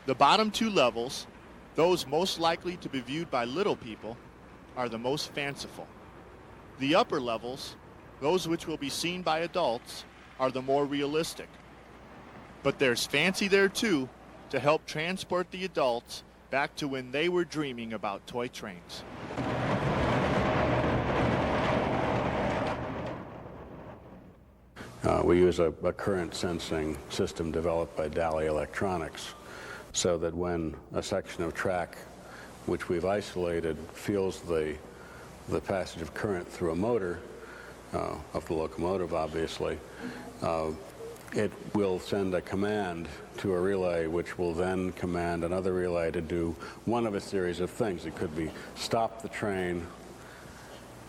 The bottom 2 levels, those most likely to be viewed by little people, are the most fanciful. The upper levels, those which will be seen by adults, are the more realistic. But there's fancy there too, to help transport the adults back to when they were dreaming about toy trains. We use a current sensing system developed by Dali Electronics, so that when a section of track which we've isolated feels the passage of current through a motor, of the locomotive obviously, it will send a command to a relay, which will then command another relay to do one of a series of things. It could be stop the train,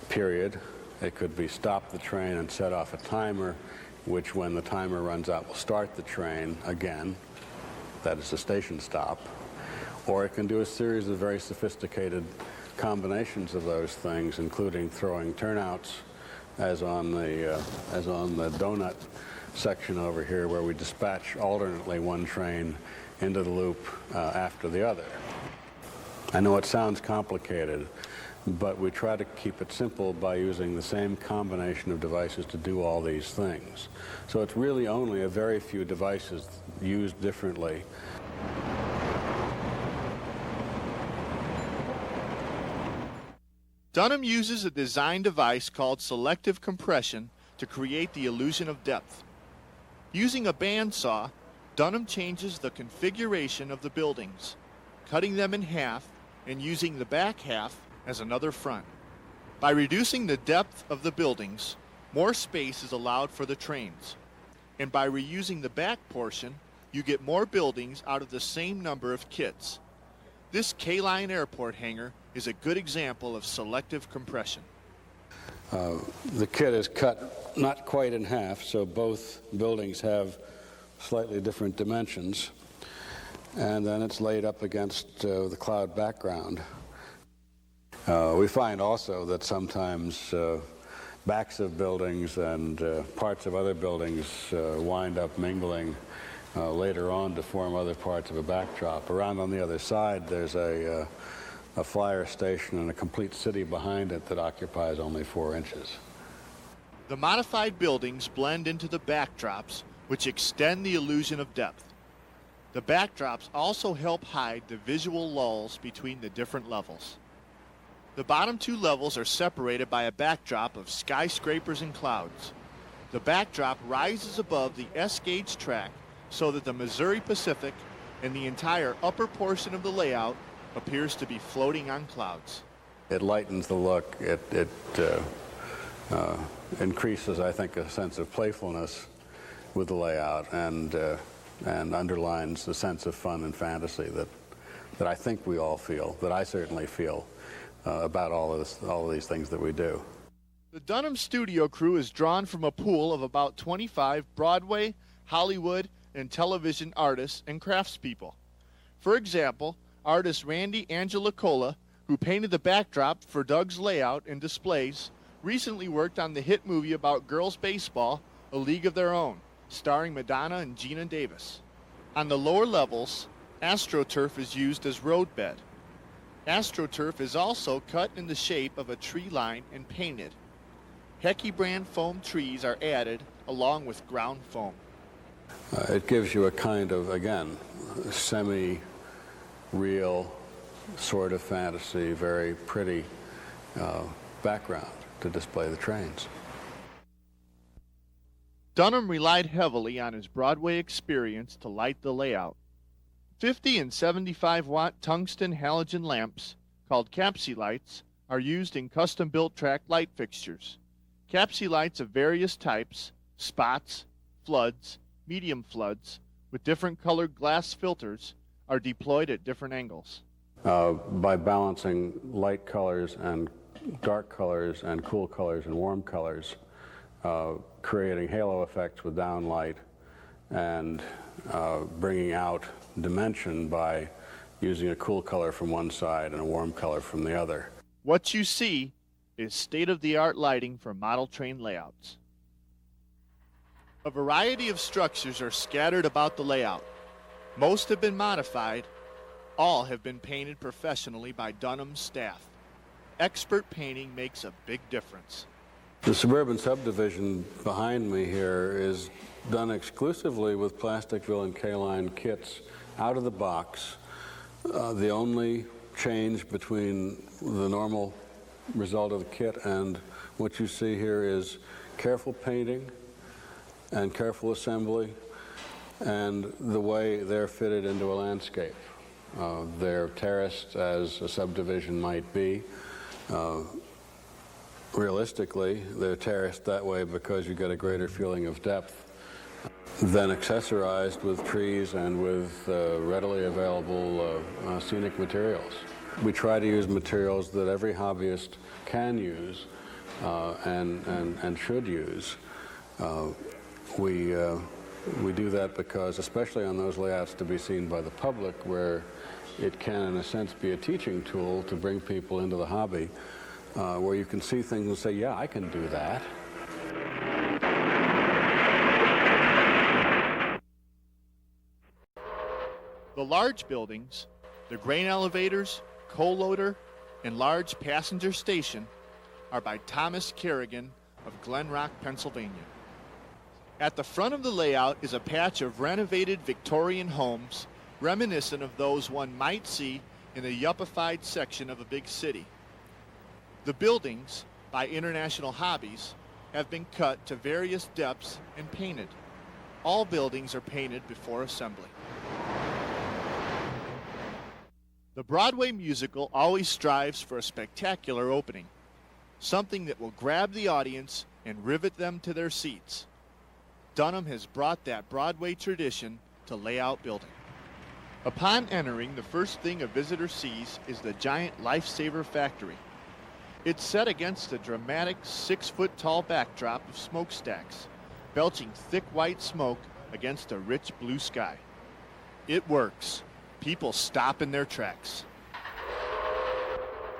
period. It could be stop the train and set off a timer, which when the timer runs out will start the train again. That is a station stop. Or it can do a series of very sophisticated combinations of those things, including throwing turnouts, as on the donut section over here, where we dispatch alternately one train into the loop after the other. I know it sounds complicated, but we try to keep it simple by using the same combination of devices to do all these things. So it's really only a very few devices used differently. Dunham uses a design device called selective compression to create the illusion of depth. Using a bandsaw, Dunham changes the configuration of the buildings, cutting them in half and using the back half as another front. By reducing the depth of the buildings, more space is allowed for the trains. And by reusing the back portion, you get more buildings out of the same number of kits. This K-Line Airport hangar is a good example of selective compression. The kit is cut not quite in half, so both buildings have slightly different dimensions. And then it's laid up against the cloud background. We find also that sometimes backs of buildings and parts of other buildings wind up mingling later on to form other parts of a backdrop. Around on the other side, there's a flyer station and a complete city behind it that occupies only 4 inches. The modified buildings blend into the backdrops, which extend the illusion of depth. The backdrops also help hide the visual lulls between the different levels. The bottom 2 levels are separated by a backdrop of skyscrapers and clouds. The backdrop rises above the S-gauge track so that the Missouri Pacific and the entire upper portion of the layout appears to be floating on clouds. It lightens the look. It increases, I think, a sense of playfulness with the layout and underlines the sense of fun and fantasy that I think we all feel, that I certainly feel about all of these things that we do. The Dunham studio crew is drawn from a pool of about 25 Broadway, Hollywood, and television artists and craftspeople. For example, artist Randy Angelicola, who painted the backdrop for Doug's layout and displays, recently worked on the hit movie about girls baseball, A League of Their Own, starring Madonna and Gina Davis. On the lower levels, AstroTurf is used as roadbed. AstroTurf is also cut in the shape of a tree line and painted. Hecky brand foam trees are added along with ground foam. It gives you a kind of, again, semi-real sort of fantasy, very pretty background to display the trains. Dunham relied heavily on his Broadway experience to light the layout. 50 and 75-watt tungsten halogen lamps, called Capsi lights, are used in custom-built track light fixtures. Capsi lights of various types, spots, floods, medium floods with different colored glass filters are deployed at different angles. By balancing light colors and dark colors and cool colors and warm colors, creating halo effects with downlight and bringing out dimension by using a cool color from one side and a warm color from the other. What you see is state-of-the-art lighting for model train layouts. A variety of structures are scattered about the layout. Most have been modified. All have been painted professionally by Dunham's staff. Expert painting makes a big difference. The suburban subdivision behind me here is done exclusively with Plasticville and K-Line kits out of the box. The only change between the normal result of the kit and what you see here is careful painting and careful assembly and the way they're fitted into a landscape. They're terraced as a subdivision might be. Realistically, they're terraced that way because you get a greater feeling of depth. Then accessorized with trees and with readily available scenic materials. We try to use materials that every hobbyist can use and should use. We do that because, especially on those layouts to be seen by the public, where it can, in a sense, be a teaching tool to bring people into the hobby, where you can see things and say, yeah, I can do that. The large buildings, the grain elevators, coal loader, and large passenger station are by Thomas Kerrigan of Glen Rock, Pennsylvania. At the front of the layout is a patch of renovated Victorian homes reminiscent of those one might see in a yuppified section of a big city. The buildings, by International Hobbies, have been cut to various depths and painted. All buildings are painted before assembly. The Broadway musical always strives for a spectacular opening, something that will grab the audience and rivet them to their seats. Dunham has brought that Broadway tradition to layout building. Upon entering, the first thing a visitor sees is the giant Lifesaver factory. It's set against a dramatic 6-foot-tall backdrop of smokestacks, belching thick white smoke against a rich blue sky. It works. People stop in their tracks.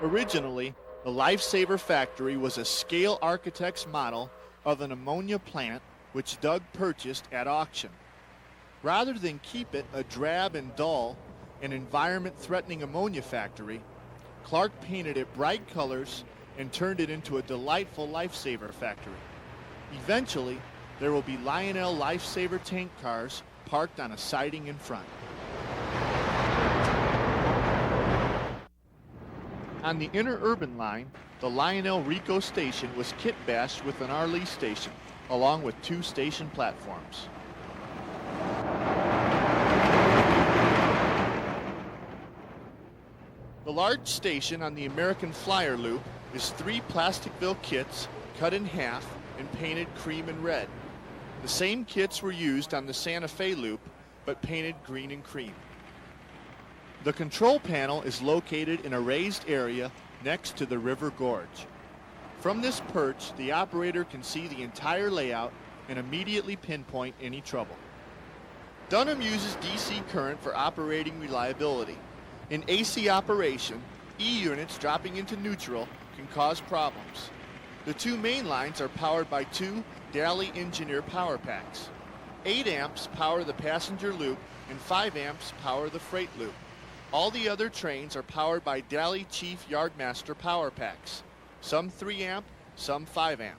Originally, the Lifesaver factory was a Scale Architects model of an ammonia plant which Doug purchased at auction. Rather than keep it a drab and dull and environment-threatening ammonia factory, Clark painted it bright colors and turned it into a delightful Lifesaver factory. Eventually, there will be Lionel Lifesaver tank cars parked on a siding in front. On the interurban line, the Lionel Rico station was kit bashed with an Arlee station, along with 2 station platforms. The large station on the American Flyer loop is 3 Plasticville kits cut in half and painted cream and red. The same kits were used on the Santa Fe loop, but painted green and cream. The control panel is located in a raised area next to the river gorge. From this perch, the operator can see the entire layout and immediately pinpoint any trouble. Dunham uses DC current for operating reliability. In AC operation, E units dropping into neutral can cause problems. The 2 main lines are powered by 2 Daly Engineer power packs. 8 amps power the passenger loop and 5 amps power the freight loop. All the other trains are powered by Daly Chief Yardmaster power packs, some 3 amp, some 5 amp.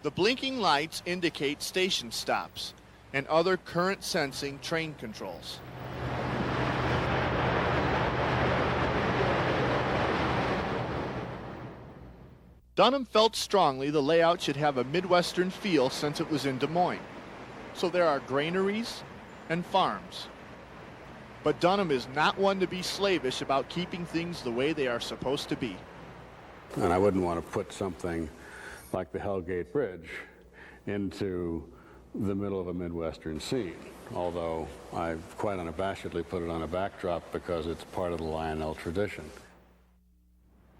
The blinking lights indicate station stops and other current sensing train controls. Dunham felt strongly the layout should have a Midwestern feel since it was in Des Moines. So there are granaries and farms. But Dunham is not one to be slavish about keeping things the way they are supposed to be. And I wouldn't want to put something like the Hellgate Bridge into the middle of a Midwestern scene, although I've quite unabashedly put it on a backdrop because it's part of the Lionel tradition.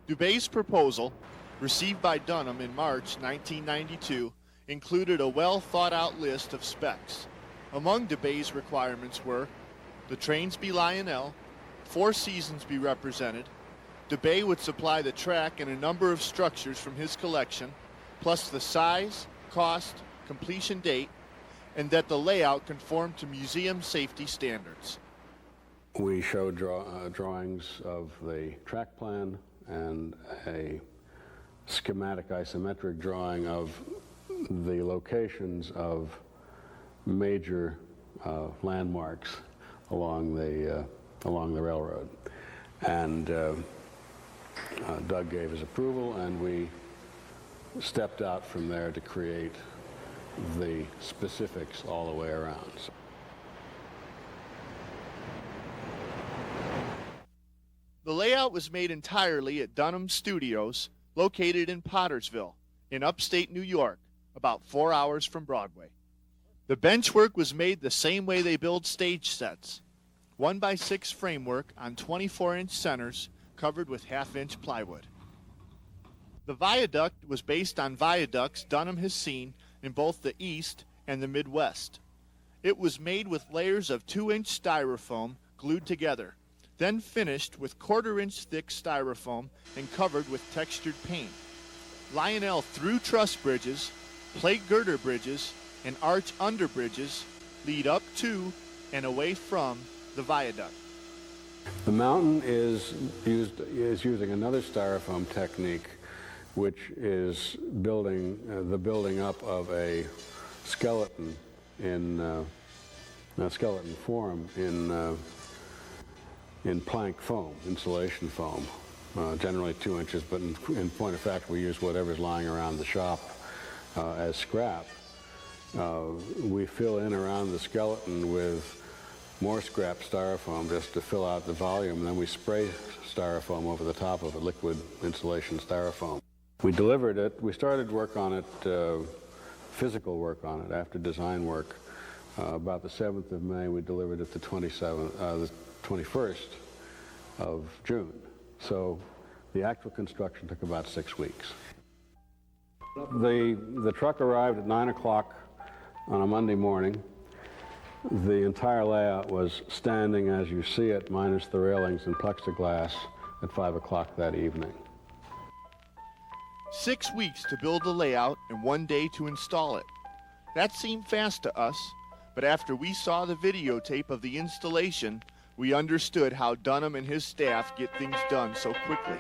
Dubay's proposal, received by Dunham in March 1992, included a well-thought-out list of specs. Among Dubay's requirements were the trains be Lionel, 4 seasons be represented, Dubay would supply the track and a number of structures from his collection, plus the size, cost, completion date, and that the layout conformed to museum safety standards. We showed drawings of the track plan and a schematic isometric drawing of the locations of major landmarks along the railroad. And Doug gave his approval, and we stepped out from there to create the specifics all the way around. The layout was made entirely at Dunham Studios, located in Pottersville, in upstate New York, about 4 hours from Broadway. The benchwork was made the same way they build stage sets, 1x6 framework on 24-inch centers covered with half-inch plywood. The viaduct was based on viaducts Dunham has seen in both the East and the Midwest. It was made with layers of 2-inch styrofoam glued together, then finished with 1/4-inch thick styrofoam and covered with textured paint. Lionel through truss bridges, plate girder bridges, and arch under bridges lead up to and away from the viaduct. The mountain is using another styrofoam technique, which is the building up of a skeleton in skeleton form in plank foam, insulation foam, generally 2 inches, but in point of fact, we use whatever's lying around the shop as scrap. We fill in around the skeleton with more scrap styrofoam just to fill out the volume, and then we spray styrofoam over the top of it, liquid insulation styrofoam. We delivered it. We started work on it, physical work on it, after design work. About the 7th of May, we delivered it the 21st of June. So the actual construction took about 6 weeks. The truck arrived at 9 o'clock on a Monday morning. The entire layout was standing as you see it, minus the railings and plexiglass, at 5 o'clock that evening. 6 weeks to build the layout and 1 day to install it. That seemed fast to us, but after we saw the videotape of the installation, we understood how Dunham and his staff get things done so quickly.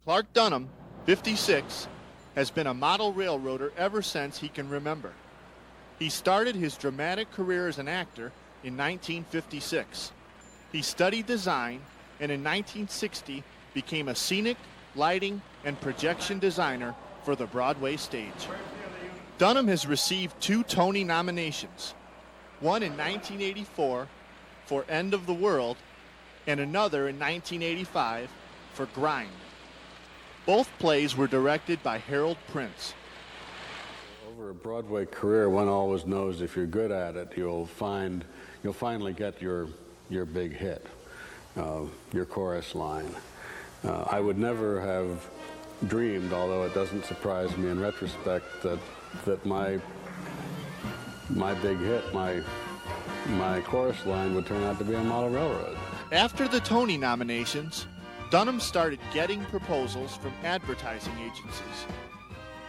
Clark Dunham, 56, has been a model railroader ever since he can remember. He started his dramatic career as an actor in 1956. He studied design and in 1960 became a scenic, lighting, and projection designer for the Broadway stage. Dunham has received 2 Tony nominations, one in 1984 for End of the World and another in 1985 for Grind. Both plays were directed by Harold Prince. Over For a Broadway career, one always knows if you're good at it, you'll finally get your big hit, your chorus line. I would never have dreamed, although it doesn't surprise me in retrospect, that my big hit, my chorus line would turn out to be on Model Railroad. After the Tony nominations, Dunham started getting proposals from advertising agencies.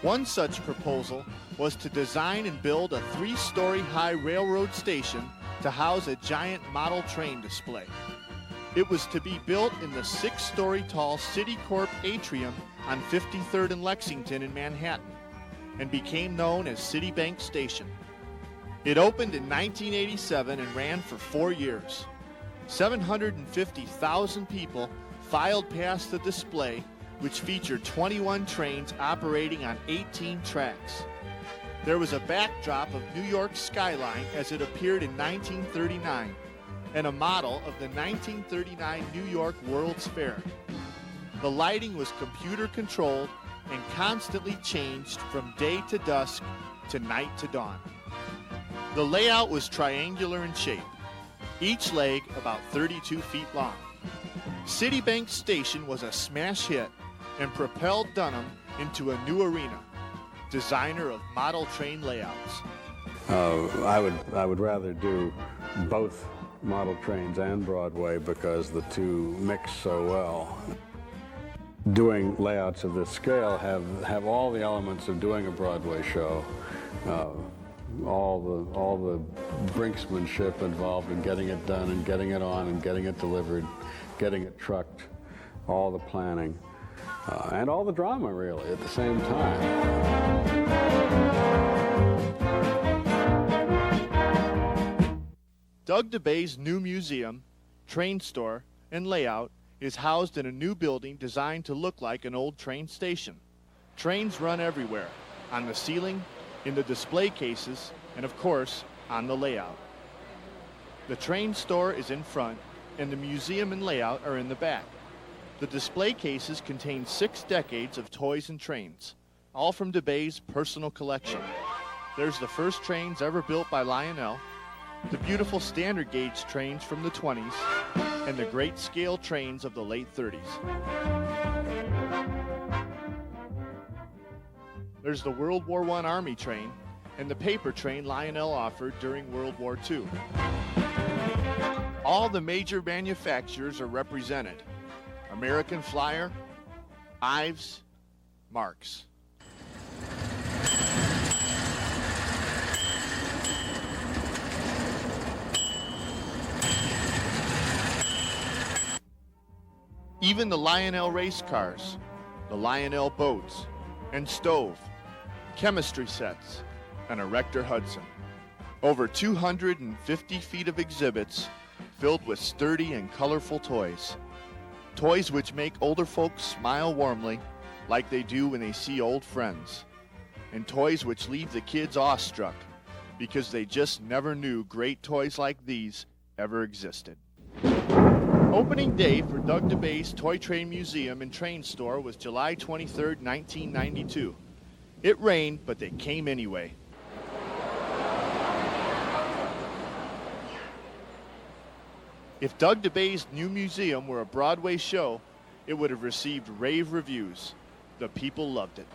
One such proposal was to design and build a 3-story high railroad station to house a giant model train display. It was to be built in the 6-story tall Citicorp atrium on 53rd and Lexington in Manhattan and became known as Citibank Station. It opened in 1987 and ran for 4 years. 750,000 people filed past the display, which featured 21 trains operating on 18 tracks. There was a backdrop of New York's skyline as it appeared in 1939, and a model of the 1939 New York World's Fair. The lighting was computer controlled and constantly changed from day to dusk to night to dawn. The layout was triangular in shape, each leg about 32 feet long. Citibank Station was a smash hit and propelled Dunham into a new arena, designer of model train layouts. I would rather do both model trains and Broadway because the two mix so well. Doing layouts of this scale have all the elements of doing a Broadway show. All the brinksmanship involved in getting it done and getting it on and getting it delivered, getting it trucked, all the planning, and all the drama really at the same time. Doug DeBay's new museum, train store, and layout is housed in a new building designed to look like an old train station. Trains run everywhere, on the ceiling, in the display cases, and of course, on the layout. The train store is in front, and the museum and layout are in the back. The display cases contain 6 decades of toys and trains, all from DeBay's personal collection. There's the first trains ever built by Lionel, the beautiful standard gauge trains from the 20s, and the great scale trains of the late 30s. There's the World War I Army train and the paper train Lionel offered during World War II. All the major manufacturers are represented: American Flyer, Ives, Marx. Even the Lionel race cars, the Lionel boats, and stove, chemistry sets, and a Rector Hudson. Over 250 feet of exhibits filled with sturdy and colorful toys. Toys which make older folks smile warmly like they do when they see old friends. And toys which leave the kids awestruck because they just never knew great toys like these ever existed. Opening day for Doug DeBay's Toy Train Museum and Train Store was July 23, 1992. It rained, but they came anyway. If Doug DeBay's new museum were a Broadway show, it would have received rave reviews. The people loved it.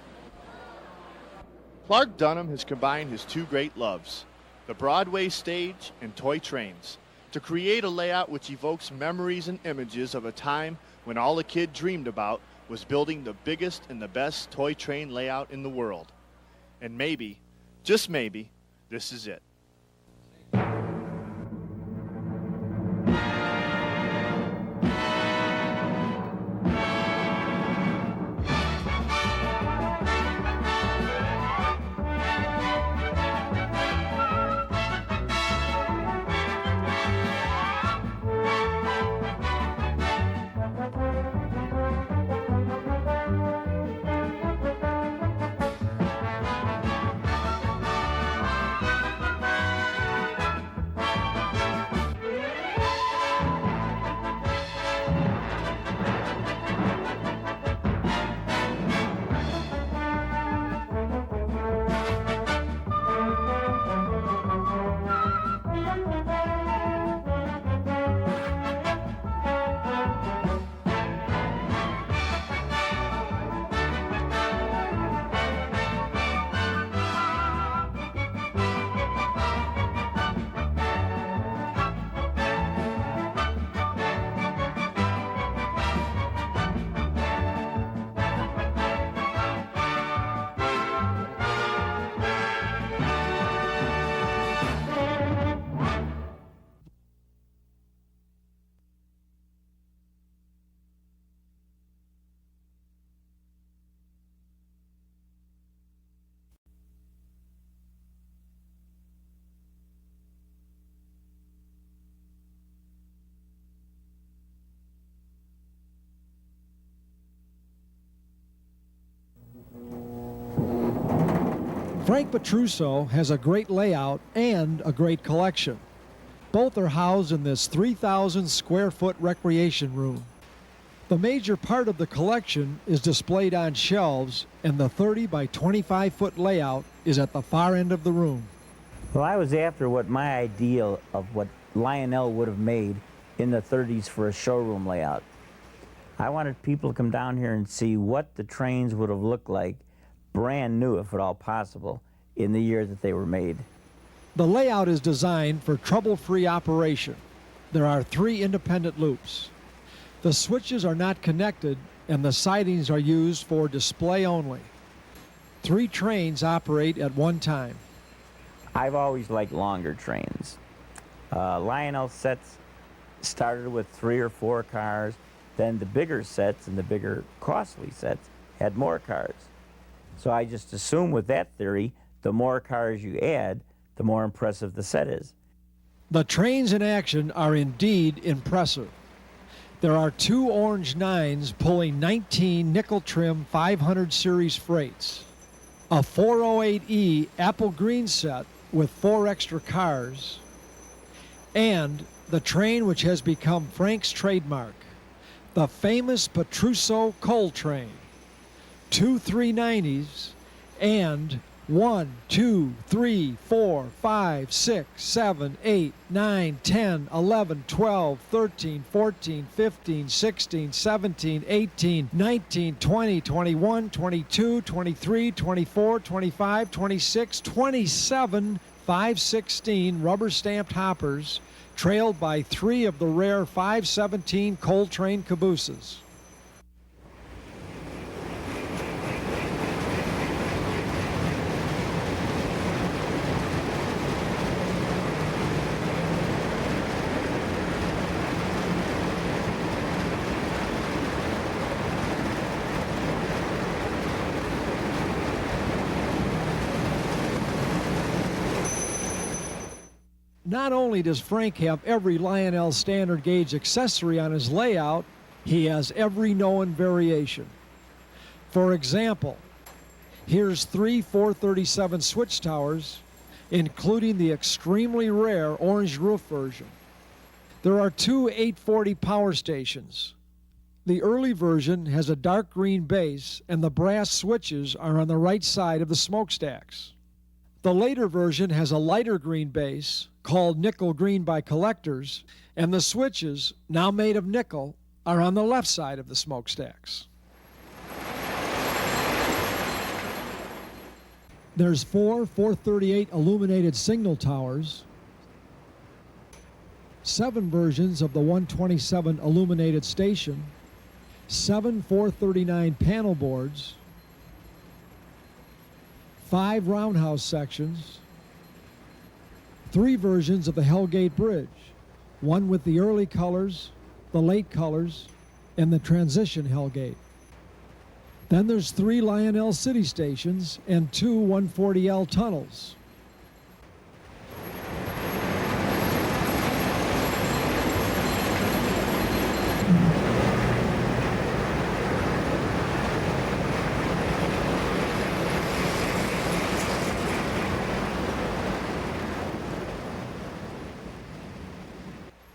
Clark Dunham has combined his two great loves, the Broadway stage and toy trains, to create a layout which evokes memories and images of a time when all a kid dreamed about was building the biggest and the best toy train layout in the world. And maybe, just maybe, this is it. Frank Petruso has a great layout and a great collection. Both are housed in this 3,000 square foot recreation room. The major part of the collection is displayed on shelves, and the 30 by 25 foot layout is at the far end of the room. Well, I was after what my ideal of what Lionel would have made in the 30s for a showroom layout. I wanted people to come down here and see what the trains would have looked like, brand new if at all possible, in the year that they were made. The layout is designed for trouble-free operation. There are 3 independent loops. The switches are not connected, and the sidings are used for display only. 3 trains operate at one time. I've always liked longer trains. Lionel sets started with 3 or 4 cars, then the bigger sets and the bigger costly sets had more cars. So I just assume with that theory, the more cars you add, the more impressive the set is. The trains in action are indeed impressive. There are 2 orange 9s pulling 19 nickel-trim 500 series freights, a 408E apple green set with 4 extra cars, and the train which has become Frank's trademark, the famous Petruso coal train. 2 390s and 1, 2, 3, 4, 5, 6, 7, 8, 9, 10, 11, 12, 13, 14, 15, 16, 17, 18, 19, 20, 21, 22, 23, 24, 25, 26, 27 516 rubber-stamped hoppers, trailed by 3 of the rare 517 coal train cabooses. Not only does Frank have every Lionel standard gauge accessory on his layout, he has every known variation. For example, here's 3 437 switch towers, including the extremely rare orange roof version. There are 2 840 power stations. The early version has a dark green base, and the brass switches are on the right side of the smokestacks. The later version has a lighter green base, called nickel green by collectors, and the switches, now made of nickel, are on the left side of the smokestacks. There's 4 438 illuminated signal towers, 7 versions of the 127 illuminated station, 7 439 panel boards, 5 roundhouse sections, 3 versions of the Hellgate Bridge, one with the early colors, the late colors, and the transition Hellgate. Then there's 3 Lionel City stations and 2 140L tunnels.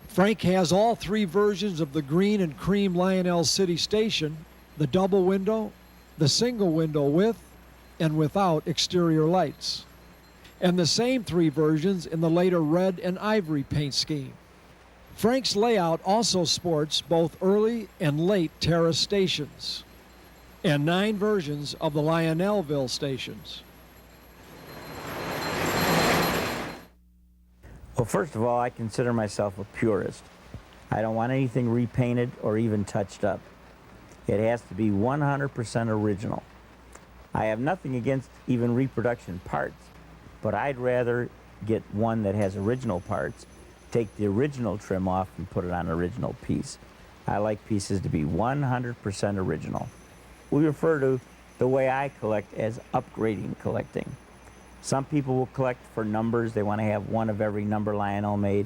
Frank has all 3 versions of the green and cream Lionel City station, the double window, the single window with and without exterior lights, and the same 3 versions in the later red and ivory paint scheme. Frank's layout also sports both early and late terrace stations, and 9 versions of the Lionelville stations. Well, first of all, I consider myself a purist. I don't want anything repainted or even touched up. It has to be 100% original. I have nothing against even reproduction parts, but I'd rather get one that has original parts, take the original trim off and put it on an original piece. I like pieces to be 100% original. We refer to the way I collect as upgrading collecting. Some people will collect for numbers. They want to have one of every number Lionel made.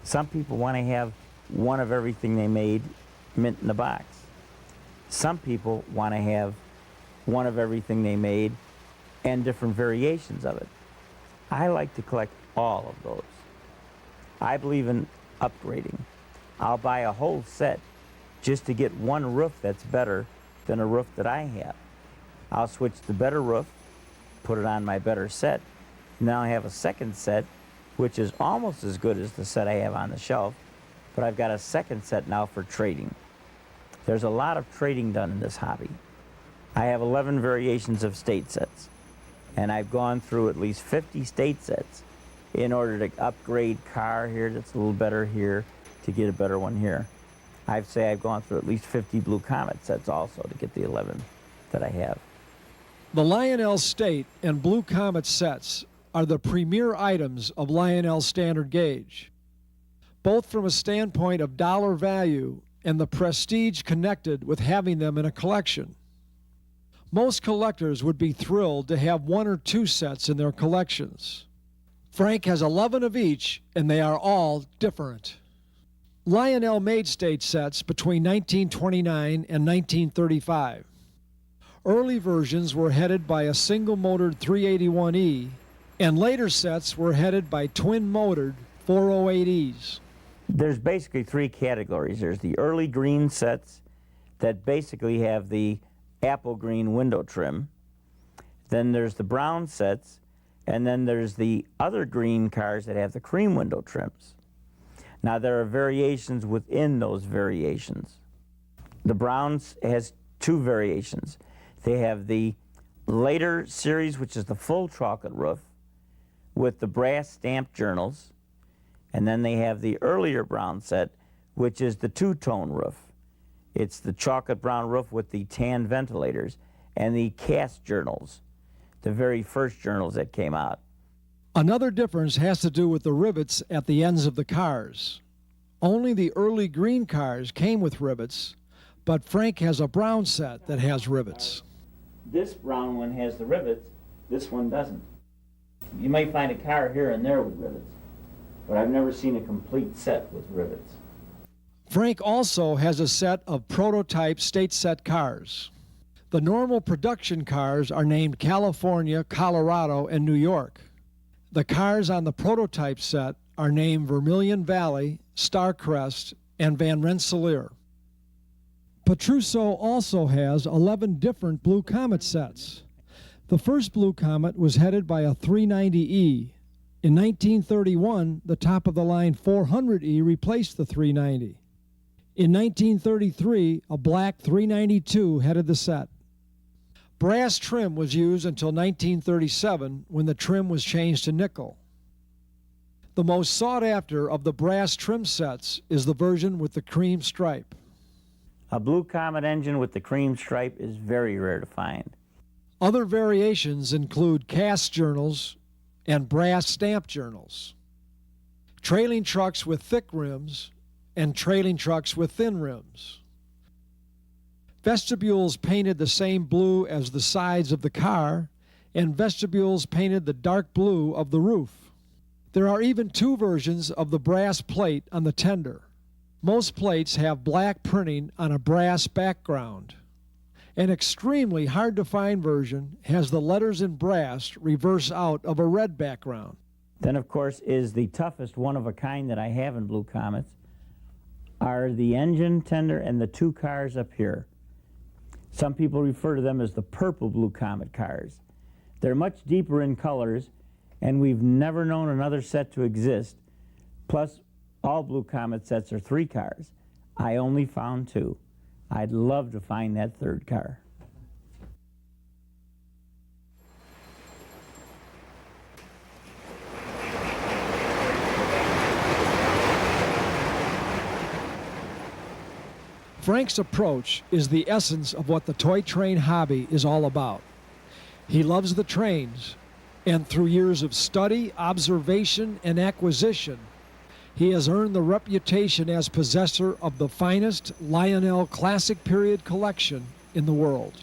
Some people want to have one of everything they made mint in the box. Some people want to have one of everything they made and different variations of it. I like to collect all of those. I believe in upgrading. I'll buy a whole set just to get one roof that's better than a roof that I have. I'll switch the better roof, put it on my better set. Now I have a second set, which is almost as good as the set I have on the shelf, but I've got a second set now for trading. There's a lot of trading done in this hobby. I have 11 variations of state sets, and I've gone through at least 50 state sets in order to upgrade car here that's a little better here to get a better one here. I'd say I've gone through at least 50 Blue Comet sets also to get the 11 that I have. The Lionel State and Blue Comet sets are the premier items of Lionel Standard Gauge, both from a standpoint of dollar value and the prestige connected with having them in a collection. Most collectors would be thrilled to have 1 or 2 sets in their collections. Frank has 11 of each, and they are all different. Lionel made state sets between 1929 and 1935. Early versions were headed by a single-motored 381E, and later sets were headed by twin-motored 408Es. There's basically 3 categories. There's the early green sets that basically have the apple green window trim. Then there's the brown sets, and then there's the other green cars that have the cream window trims. Now there are variations within those variations. The browns has 2 variations. They have the later series, which is the full chocolate roof with the brass stamped journals, and then they have the earlier brown set, which is the 2-tone roof. It's the chocolate brown roof with the tan ventilators and the cast journals, the very first journals that came out. Another difference has to do with the rivets at the ends of the cars. Only the early green cars came with rivets, but Frank has a brown set that has rivets. This brown one has the rivets, this one doesn't. You might find a car here and there with rivets, but I've never seen a complete set with rivets. Frank also has a set of prototype state set cars. The normal production cars are named California, Colorado, and New York. The cars on the prototype set are named Vermilion Valley, Starcrest, and Van Rensselaer. Petruso also has 11 different Blue Comet sets. The first Blue Comet was headed by a 390E. In 1931, the top-of-the-line 400E replaced the 390. In 1933, a black 392 headed the set. Brass trim was used until 1937, when the trim was changed to nickel. The most sought after of the brass trim sets is the version with the cream stripe. A Blue Comet engine with the cream stripe is very rare to find. Other variations include cast journals and brass stamp journals, trailing trucks with thick rims, and trailing trucks with thin rims. Vestibules painted the same blue as the sides of the car, and vestibules painted the dark blue of the roof. There are even 2 versions of the brass plate on the tender. Most plates have black printing on a brass background. An extremely hard-to-find version has the letters in brass reverse out of a red background. Then, of course, is the toughest one-of-a-kind that I have in Blue Comets are the engine tender and the 2 cars up here. Some people refer to them as the purple Blue Comet cars. They're much deeper in colors, and we've never known another set to exist. Plus, all Blue Comet sets are 3 cars. I only found 2. I'd love to find that 3rd car. Frank's approach is the essence of what the toy train hobby is all about. He loves the trains, and through years of study, observation, and acquisition, he has earned the reputation as possessor of the finest Lionel Classic Period collection in the world.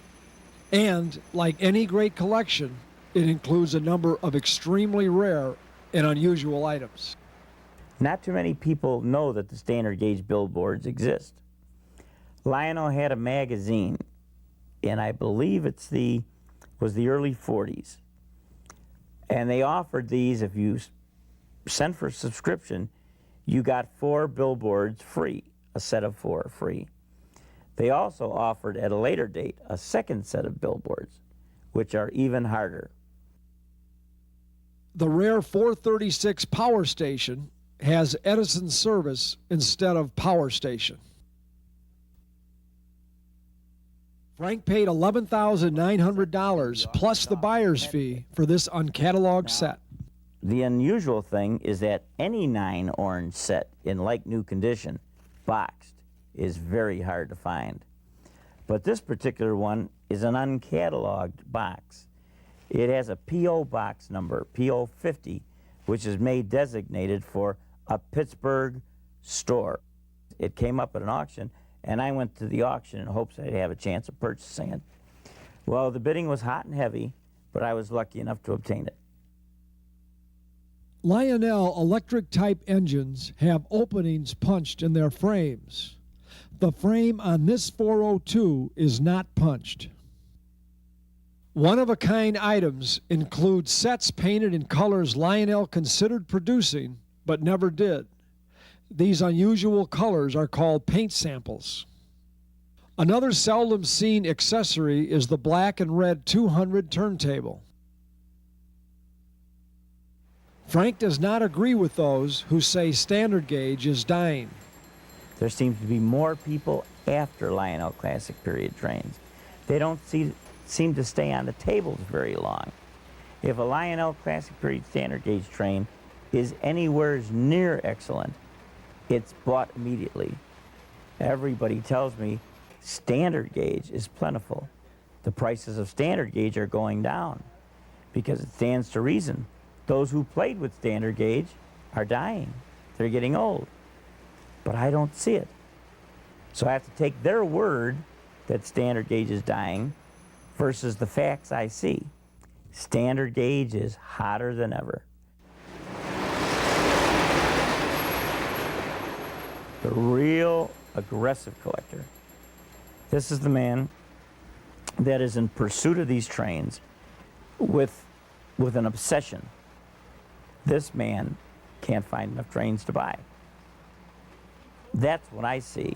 And, like any great collection, it includes a number of extremely rare and unusual items. Not too many people know that the standard gauge billboards exist. Lionel had a magazine, and I believe was the early 40s. And they offered these, if you sent for subscription, you got 4 billboards free, a set of 4 free. They also offered at a later date a second set of billboards, which are even harder. The rare 436 power station has Edison service instead of power station. Frank paid $11,900 plus the buyer's fee for this uncatalogued set. The unusual thing is that any 9 orange set in like new condition, boxed, is very hard to find. But this particular one is an uncatalogued box. It has a P.O. box number, P.O. 50, which is made designated for a Pittsburgh store. It came up at an auction, and I went to the auction in hopes I'd have a chance of purchasing it. Well, the bidding was hot and heavy, but I was lucky enough to obtain it. Lionel electric type engines have openings punched in their frames. The frame on this 402 is not punched. One-of-a-kind items include sets painted in colors Lionel considered producing but never did. These unusual colors are called paint samples. Another seldom seen accessory is the black and red 200 turntable. Frank does not agree with those who say standard gauge is dying. There seems to be more people after Lionel Classic period trains. They don't seem to stay on the tables very long. If a Lionel Classic period standard gauge train is anywhere near excellent, it's bought immediately. Everybody tells me standard gauge is plentiful. The prices of standard gauge are going down because it stands to reason. Those who played with standard gauge are dying. They're getting old. But I don't see it. So I have to take their word that standard gauge is dying versus the facts I see. Standard gauge is hotter than ever. The real aggressive collector. This is the man that is in pursuit of these trains with an obsession. This man can't find enough trains to buy. That's what I see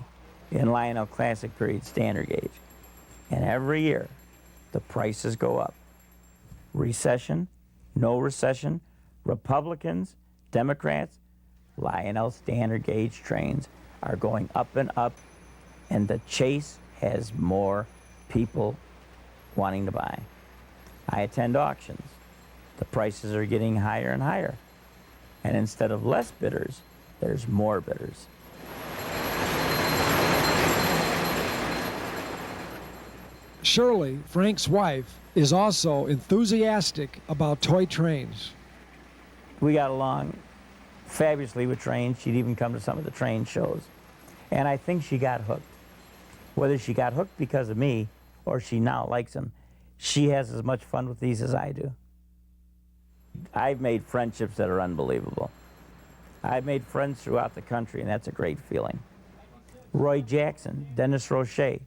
in Lionel Classic period standard gauge. And every year, the prices go up. Recession, no recession, Republicans, Democrats, Lionel standard gauge trains are going up, and the chase has more people wanting to buy. I attend auctions. The prices are getting higher and higher. And instead of less bidders, there's more bidders. Shirley, Frank's wife, is also enthusiastic about toy trains. We got along fabulously with trains. She'd even come to some of the train shows. And I think she got hooked. Whether she got hooked because of me or she now likes them, she has as much fun with these as I do. I've made friendships that are unbelievable. I've made friends throughout the country, and that's a great feeling. Roy Jackson, Dennis Roche,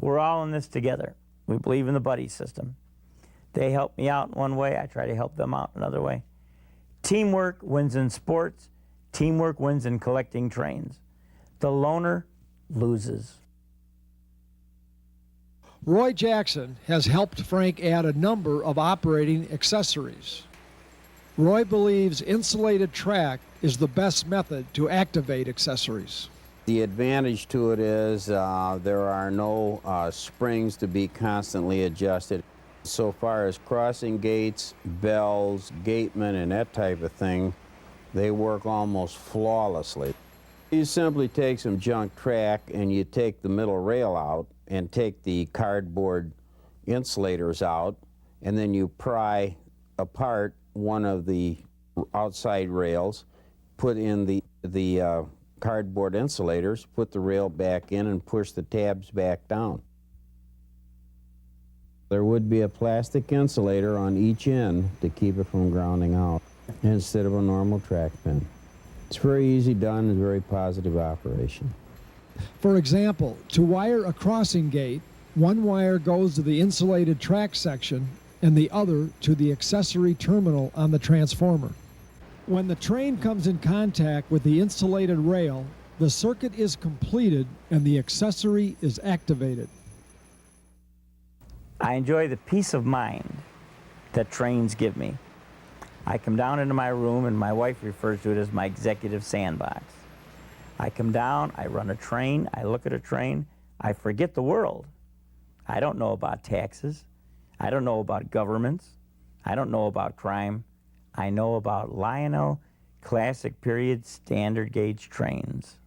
we're all in this together. We believe in the buddy system. They help me out in one way, I try to help them out another way. Teamwork wins in sports. Teamwork wins in collecting trains. The loner loses. Roy Jackson has helped Frank add a number of operating accessories. Roy believes insulated track is the best method to activate accessories. The advantage to it is there are no springs to be constantly adjusted. So far as crossing gates, bells, gatemen, and that type of thing, they work almost flawlessly. You simply take some junk track and you take the middle rail out and take the cardboard insulators out, and then you pry apart one of the outside rails, put in the cardboard insulators, put the rail back in, and push the tabs back down. There would be a plastic insulator on each end to keep it from grounding out instead of a normal track pin. It's very easy done and very positive operation. For example, to wire a crossing gate, one wire goes to the insulated track section and the other to the accessory terminal on the transformer. When the train comes in contact with the insulated rail, the circuit is completed and the accessory is activated. I enjoy the peace of mind that trains give me. I come down into my room, and my wife refers to it as my executive sandbox. I come down, I run a train, I look at a train, I forget the world. I don't know about taxes. I don't know about governments. I don't know about crime. I know about Lionel Classic Period standard gauge trains.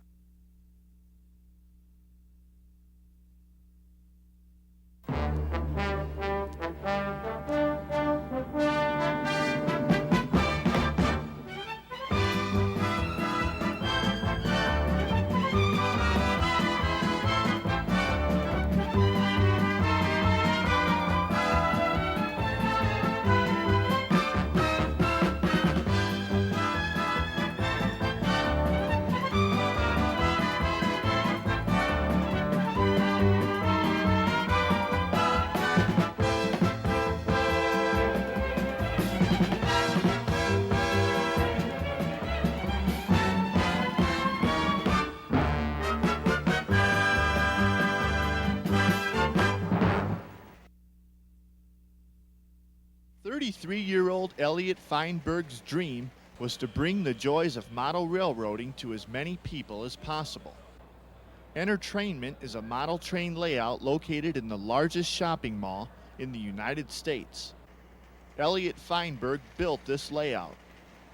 Three-year-old Elliot Feinberg's dream was to bring the joys of model railroading to as many people as possible. Entertainment is a model train layout located in the largest shopping mall in the United States. Elliot Feinberg built this layout.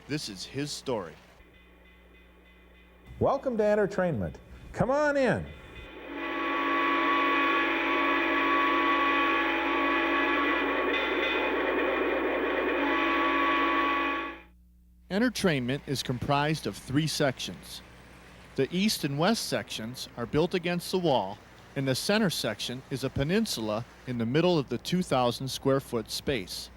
This is his story. Welcome to Entertainment. Come on in. Entertainment is comprised of 3 sections. The east and west sections are built against the wall, and the center section is a peninsula in the middle of the 2,000 square foot space.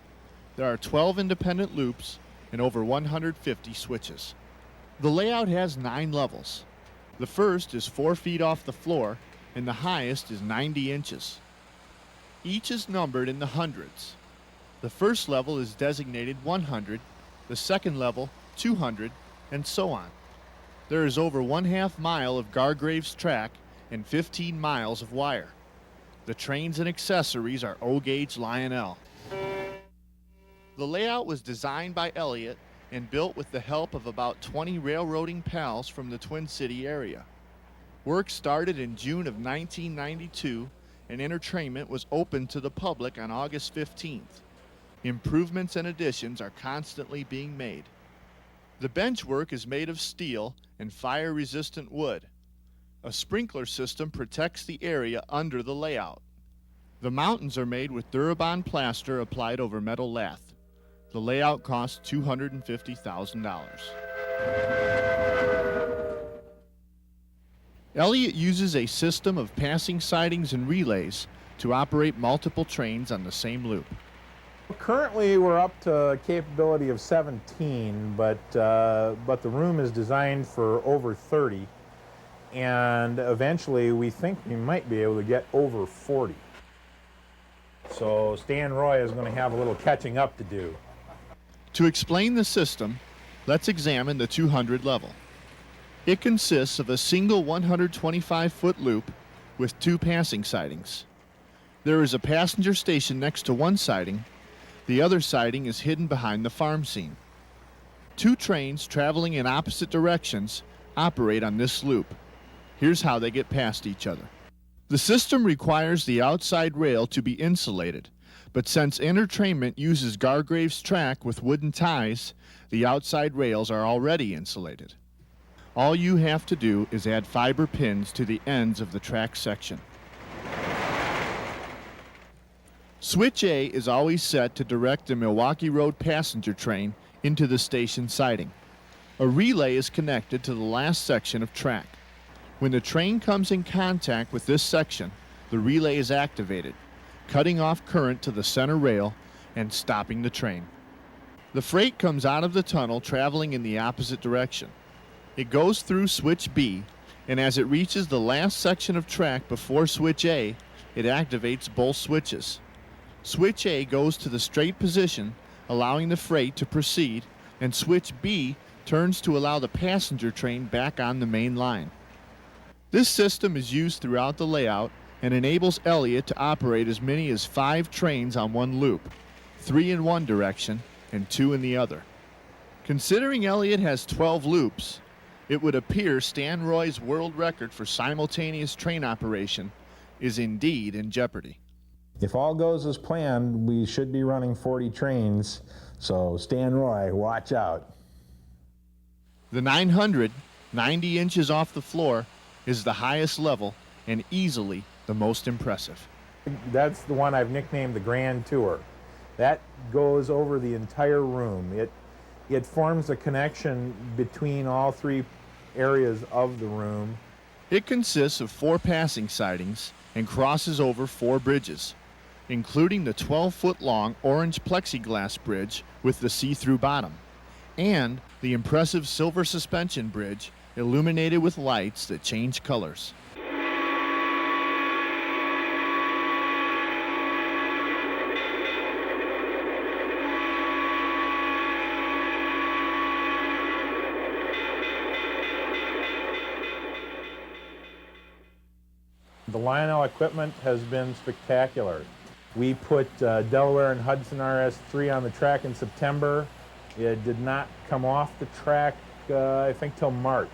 There are 12 independent loops and over 150 switches. The layout has 9 levels. The first is 4 feet off the floor, and the highest is 90 inches. Each is numbered in the hundreds. The first level is designated 100, the second level 200, and so on. There is over 1/2 mile of Gargraves track and 15 miles of wire. The trains and accessories are O-gauge Lionel. The layout was designed by Elliot and built with the help of about 20 railroading pals from the Twin City area. Work started in June of 1992, and Entertainment was opened to the public on August 15th. Improvements and additions are constantly being made. The benchwork is made of steel and fire-resistant wood. A sprinkler system protects the area under the layout. The mountains are made with Durabond plaster applied over metal lath. The layout costs $250,000. Elliot uses a system of passing sidings and relays to operate multiple trains on the same loop. Currently, we're up to a capability of 17, but the room is designed for over 30, and eventually we think we might be able to get over 40. So Stan Roy is going to have a little catching up to do. To explain the system, let's examine the 200 level. It consists of a single 125-foot loop with 2 passing sidings. There is a passenger station next to one siding. The other siding is hidden behind the farm scene. 2 trains traveling in opposite directions operate on this loop. Here's how they get past each other. The system requires the outside rail to be insulated, but since Entertainment uses Gargraves track with wooden ties, the outside rails are already insulated. All you have to do is add fiber pins to the ends of the track section. Switch A is always set to direct the Milwaukee Road passenger train into the station siding. A relay is connected to the last section of track. When the train comes in contact with this section, the relay is activated, cutting off current to the center rail and stopping the train. The freight comes out of the tunnel traveling in the opposite direction. It goes through switch B, and as it reaches the last section of track before switch A, it activates both switches. Switch A goes to the straight position, allowing the freight to proceed, and switch B turns to allow the passenger train back on the main line. This system is used throughout the layout and enables Elliott to operate as many as 5 trains on one loop, 3 in one direction and 2 in the other. Considering Elliott has 12 loops, it would appear Stan Roy's world record for simultaneous train operation is indeed in jeopardy. If all goes as planned, we should be running 40 trains, so Stan Roy, watch out. The 900, 90 inches off the floor, is the highest level and easily the most impressive. That's the one I've nicknamed the Grand Tour. That goes over the entire room. It forms a connection between all 3 areas of the room. It consists of 4 passing sidings and crosses over 4 bridges, including the 12-foot-long orange plexiglass bridge with the see-through bottom, and the impressive silver suspension bridge illuminated with lights that change colors. The Lionel equipment has been spectacular. We put Delaware and Hudson RS3 on the track in September. It did not come off the track, I think, till March.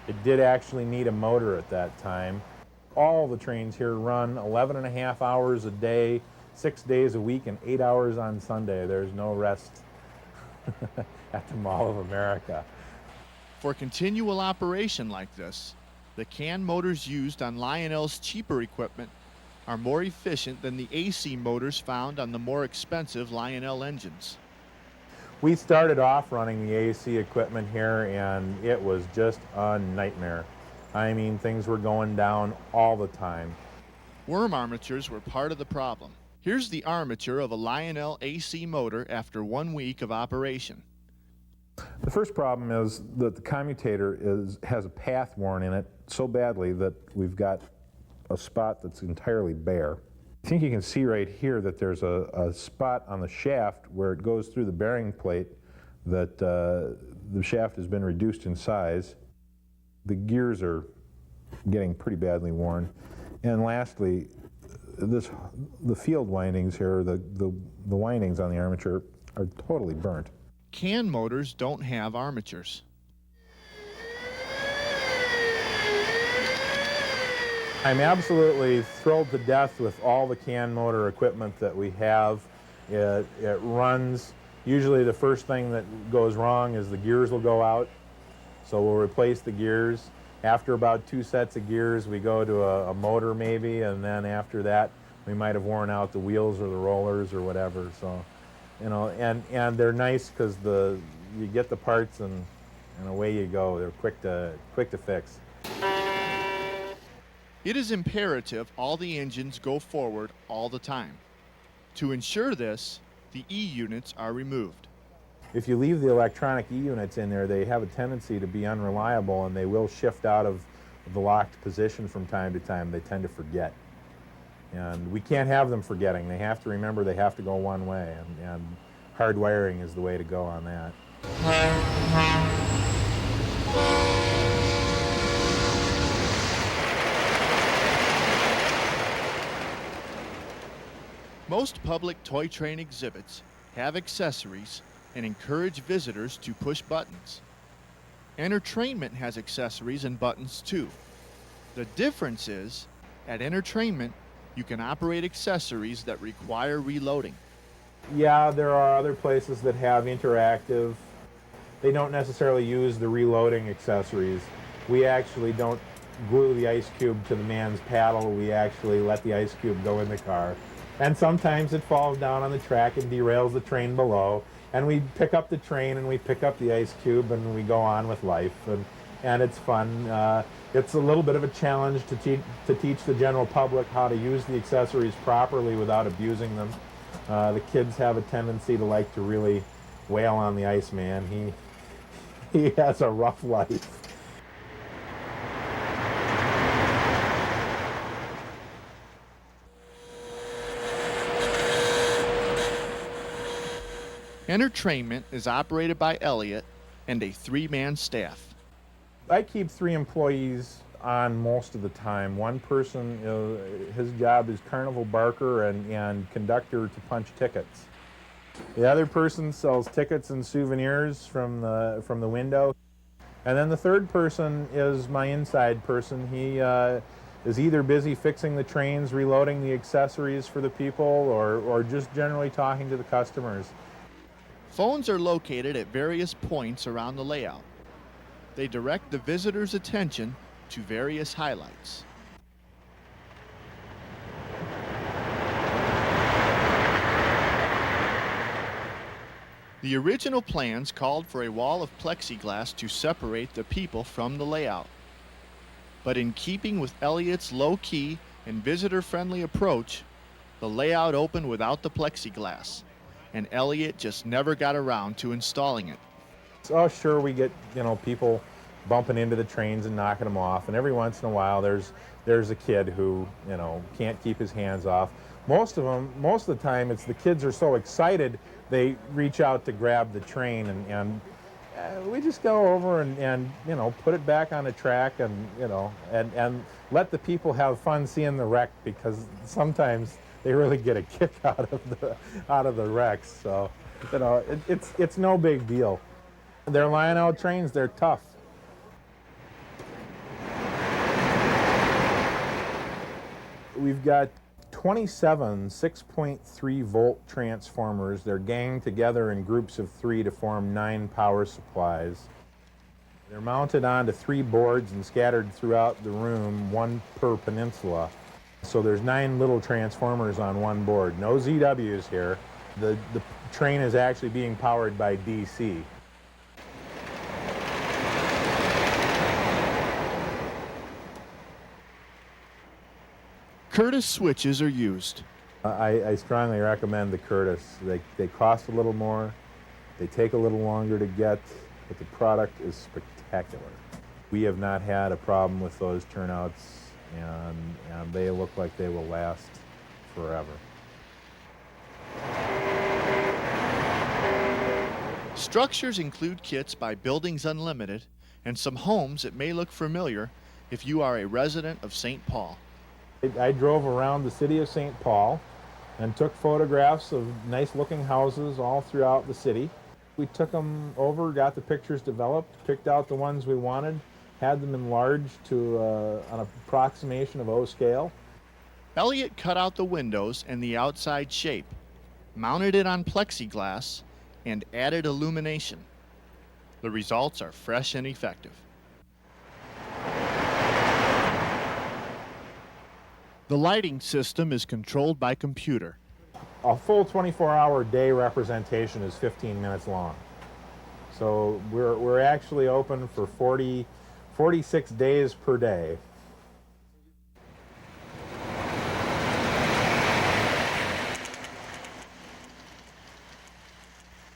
It did actually need a motor at that time. All the trains here run 11.5 hours a day, 6 days a week, and 8 hours on Sunday. There's no rest at the Mall of America. For continual operation like this, the CAN motors used on Lionel's cheaper equipment are more efficient than the AC motors found on the more expensive Lionel engines. We started off running the AC equipment here, and it was just a nightmare. I mean, things were going down all the time. Worm armatures were part of the problem. Here's the armature of a Lionel AC motor after 1 week of operation. The first problem is that the commutator has a path worn in it so badly that we've got a spot that's entirely bare. I think you can see right here that there's a spot on the shaft where it goes through the bearing plate that the shaft has been reduced in size. The gears are getting pretty badly worn. And lastly, the field windings here, the windings on the armature are totally burnt. CAN motors don't have armatures. I'm absolutely thrilled to death with all the CAN motor equipment that we have. It runs. Usually the first thing that goes wrong is the gears will go out. So we'll replace the gears. After about 2 sets of gears, we go to a motor maybe, and then after that, we might have worn out the wheels or the rollers or whatever. So, you know, and they're nice because you get the parts and away you go. They're quick to fix. It is imperative all the engines go forward all the time. To ensure this, the E-units are removed. If you leave the electronic E-units in there, they have a tendency to be unreliable, and they will shift out of the locked position from time to time. They tend to forget. And we can't have them forgetting. They have to remember they have to go one way, and hard wiring is the way to go on that. Most public toy train exhibits have accessories and encourage visitors to push buttons. Entertainment has accessories and buttons too. The difference is, at Entertainment, you can operate accessories that require reloading. Yeah, there are other places that have interactive. They don't necessarily use the reloading accessories. We actually don't glue the ice cube to the man's paddle. We actually let the ice cube go in the car. And sometimes it falls down on the track and derails the train below. And we pick up the train and we pick up the ice cube and we go on with life. And it's fun. It's a little bit of a challenge to teach the general public how to use the accessories properly without abusing them. The kids have a tendency to like to really wail on the Iceman. He has a rough life. Entertainment is operated by Elliott and a 3-man staff. I keep 3 employees on most of the time. One person, his job is carnival barker and conductor to punch tickets. The other person sells tickets and souvenirs from the window. And then the third person is my inside person. He is either busy fixing the trains, reloading the accessories for the people, or just generally talking to the customers. Phones are located at various points around the layout. They direct the visitor's attention to various highlights. The original plans called for a wall of plexiglass to separate the people from the layout. But in keeping with Elliott's low-key and visitor-friendly approach, the layout opened without the plexiglass, and Elliott just never got around to installing it. Oh, sure, we get, people bumping into the trains and knocking them off, and every once in a while there's a kid who, can't keep his hands off. Most of the time, it's the kids are so excited they reach out to grab the train, and we just go over and put it back on the track, and let the people have fun seeing the wreck, because sometimes they really get a kick out of the wrecks. So, it's no big deal. They're Lionel trains. They're tough. We've got 27 6.3 volt transformers. They're ganged together in groups of 3 to form 9 power supplies. They're mounted onto 3 boards and scattered throughout the room, 1 per peninsula. So there's 9 little transformers on 1 board. No ZWs here. The train is actually being powered by DC. Curtis switches are used. I strongly recommend the Curtis. They cost a little more, they take a little longer to get, but the product is spectacular. We have not had a problem with those turnouts, and they look like they will last forever. Structures include kits by Buildings Unlimited and some homes that may look familiar if you are a resident of St. Paul. I drove around the city of St. Paul and took photographs of nice-looking houses all throughout the city. We took them over, got the pictures developed, picked out the ones we wanted, had them enlarged to an approximation of O scale. Elliott cut out the windows and the outside shape, mounted it on plexiglass, and added illumination. The results are fresh and effective. The lighting system is controlled by computer. A full 24-hour day representation is 15 minutes long. So we're actually open for 46 days per day.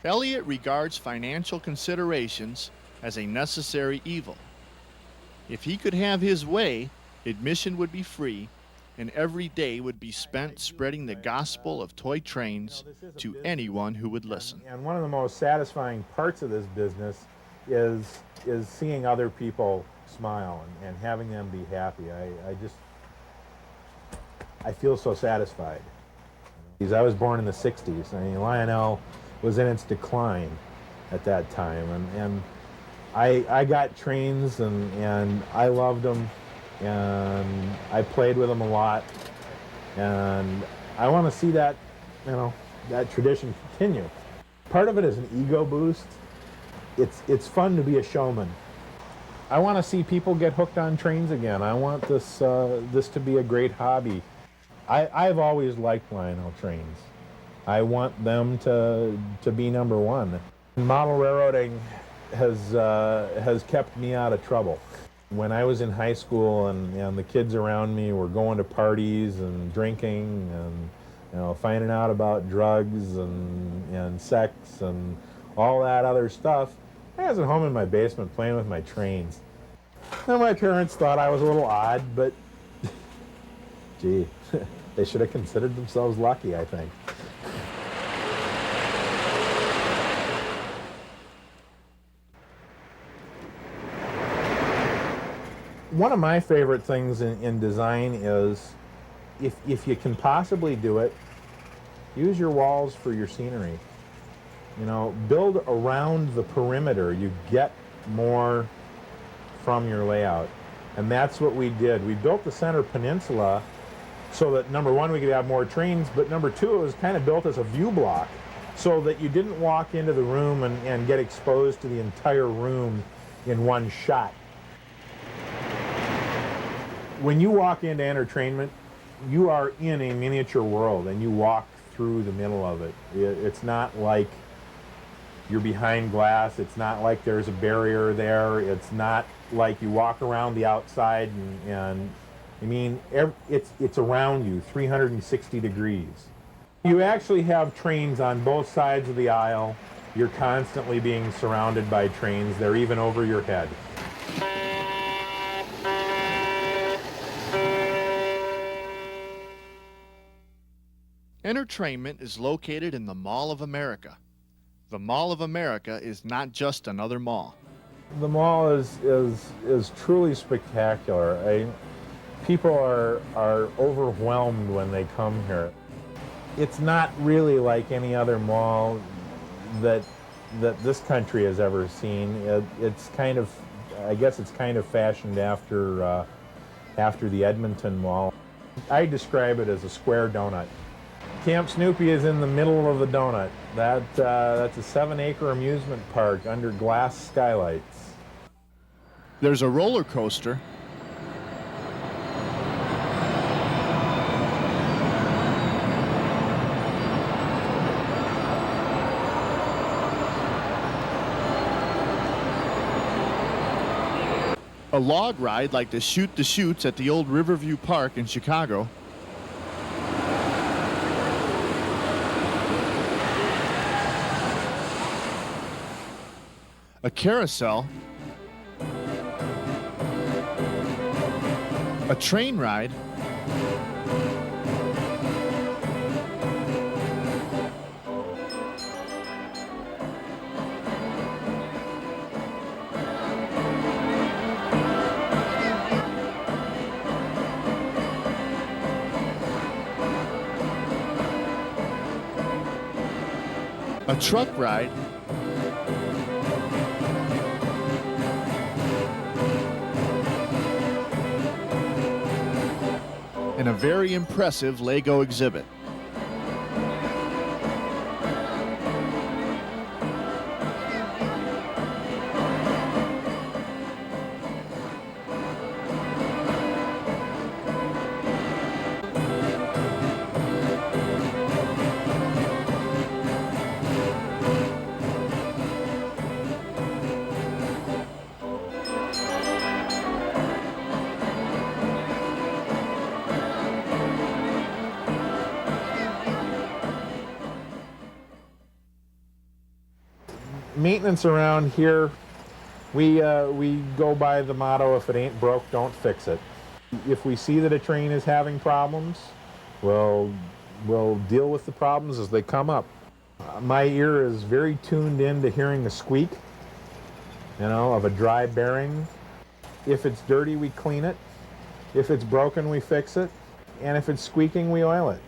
Elliott regards financial considerations as a necessary evil. If he could have his way, admission would be free, and every day would be spent spreading the gospel of toy trains to anyone who would listen. And one of the most satisfying parts of this business is seeing other people smile and having them be happy. I feel so satisfied. I was born in the 60s. I mean, Lionel was in its decline at that time, and I got trains and I loved them. And I played with them a lot, and I want to see that, that tradition continue. Part of it is an ego boost. It's fun to be a showman. I want to see people get hooked on trains again. I want this to be a great hobby. I've always liked Lionel trains. I want them to be number one. Model railroading has kept me out of trouble. When I was in high school and the kids around me were going to parties and drinking and finding out about drugs and sex and all that other stuff, I was at home in my basement playing with my trains. And my parents thought I was a little odd, but gee, they should have considered themselves lucky, I think. One of my favorite things in design is, if you can possibly do it, use your walls for your scenery. You know, build around the perimeter. You get more from your layout. And that's what we did. We built the center peninsula so that, number one, we could have more trains, but number two, it was kind of built as a view block so that you didn't walk into the room and get exposed to the entire room in one shot. When you walk into entertainment, you are in a miniature world and you walk through the middle of it. It's not like you're behind glass. It's not like there's a barrier there. It's not like you walk around the outside and I mean, it's around you 360 degrees. You actually have trains on both sides of the aisle. You're constantly being surrounded by trains. They're even over your head. Entertainment is located in the Mall of America. The Mall of America is not just another mall. The mall is truly spectacular. People are overwhelmed when they come here. It's not really like any other mall that this country has ever seen. It's kind of, I guess it's kind of fashioned after the Edmonton Mall. I describe it as a square donut. Camp Snoopy is in the middle of the donut. That's a 7-acre amusement park under glass skylights. There's a roller coaster. A log ride like the Shoot the Chutes at the old Riverview Park in Chicago. A carousel, a train ride, a truck ride, and a very impressive Lego exhibit. Maintenance around here, we go by the motto, if it ain't broke, don't fix it. If we see that a train is having problems, we'll deal with the problems as they come up. My ear is very tuned in to hearing the squeak, of a dry bearing. If it's dirty, we clean it. If it's broken, we fix it. And if it's squeaking, we oil it.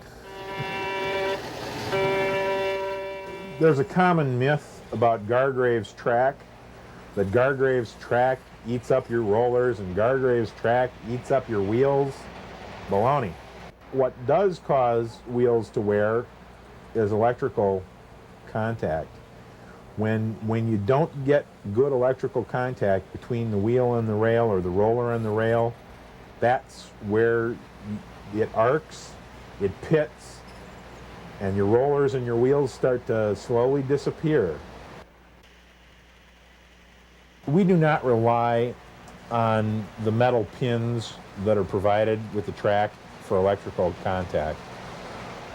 There's a common myth about Gargrave's track, that Gargrave's track eats up your rollers and Gargrave's track eats up your wheels. Baloney. What does cause wheels to wear is electrical contact. When you don't get good electrical contact between the wheel and the rail or the roller and the rail, that's where it arcs, it pits, and your rollers and your wheels start to slowly disappear. We do not rely on the metal pins that are provided with the track for electrical contact.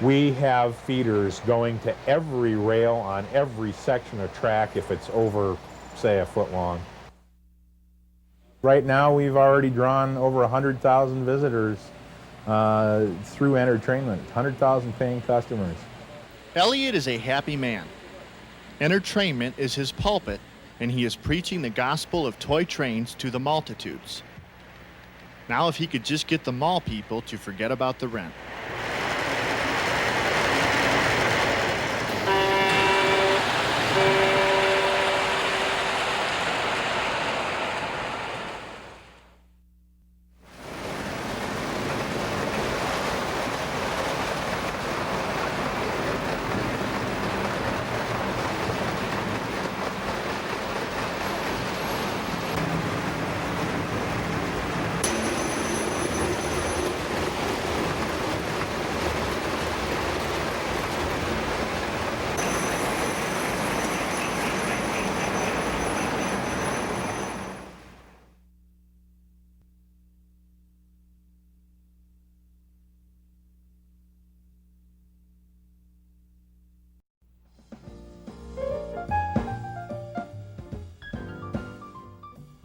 We have feeders going to every rail on every section of track if it's over, say, a foot long. Right now, we've already drawn over 100,000 visitors through entertainment, 100,000 paying customers. Elliot is a happy man. Entertainment is his pulpit, and he is preaching the gospel of toy trains to the multitudes. Now if he could just get the mall people to forget about the rent.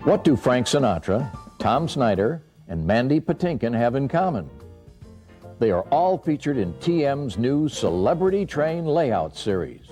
What do Frank Sinatra, Tom Snyder, and Mandy Patinkin have in common? They are all featured in TM's new Celebrity Train Layout series.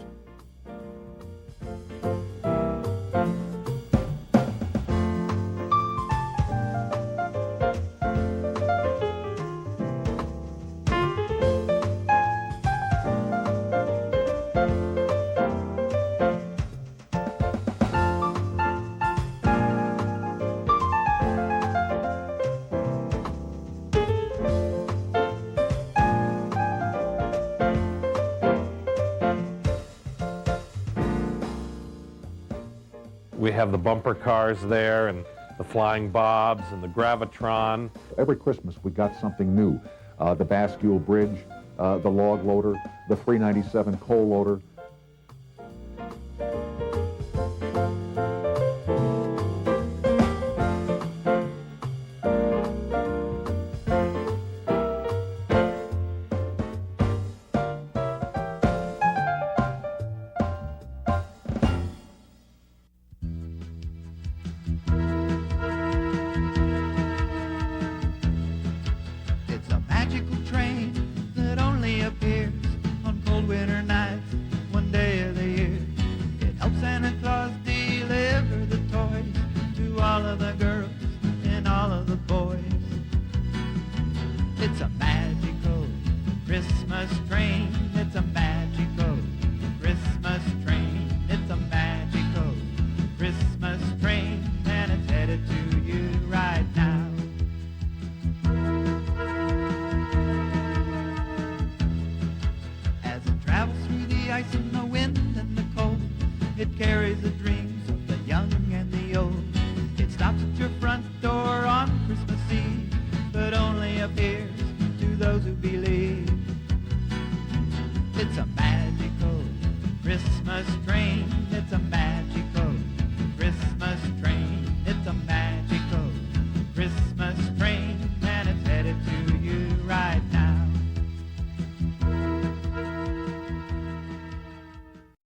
We have the bumper cars there and the Flying Bobs and the Gravitron. Every Christmas we got something new. The Bascule Bridge, the log loader, the 397 coal loader. It's a magical train that only appears on cold winter nights, one day of the year. It helps Santa Claus deliver the toys to all of the girls and all of the boys. It's a magical Christmas train. It's a magical Christmas train. It's a magical Christmas train, and it's headed to you right now. As it travels through the ice and the wind and the cold, it carries the dreams of the young and the old. It stops at your front door on Christmas Eve, but only appears to those who believe. It's a magical Christmas train.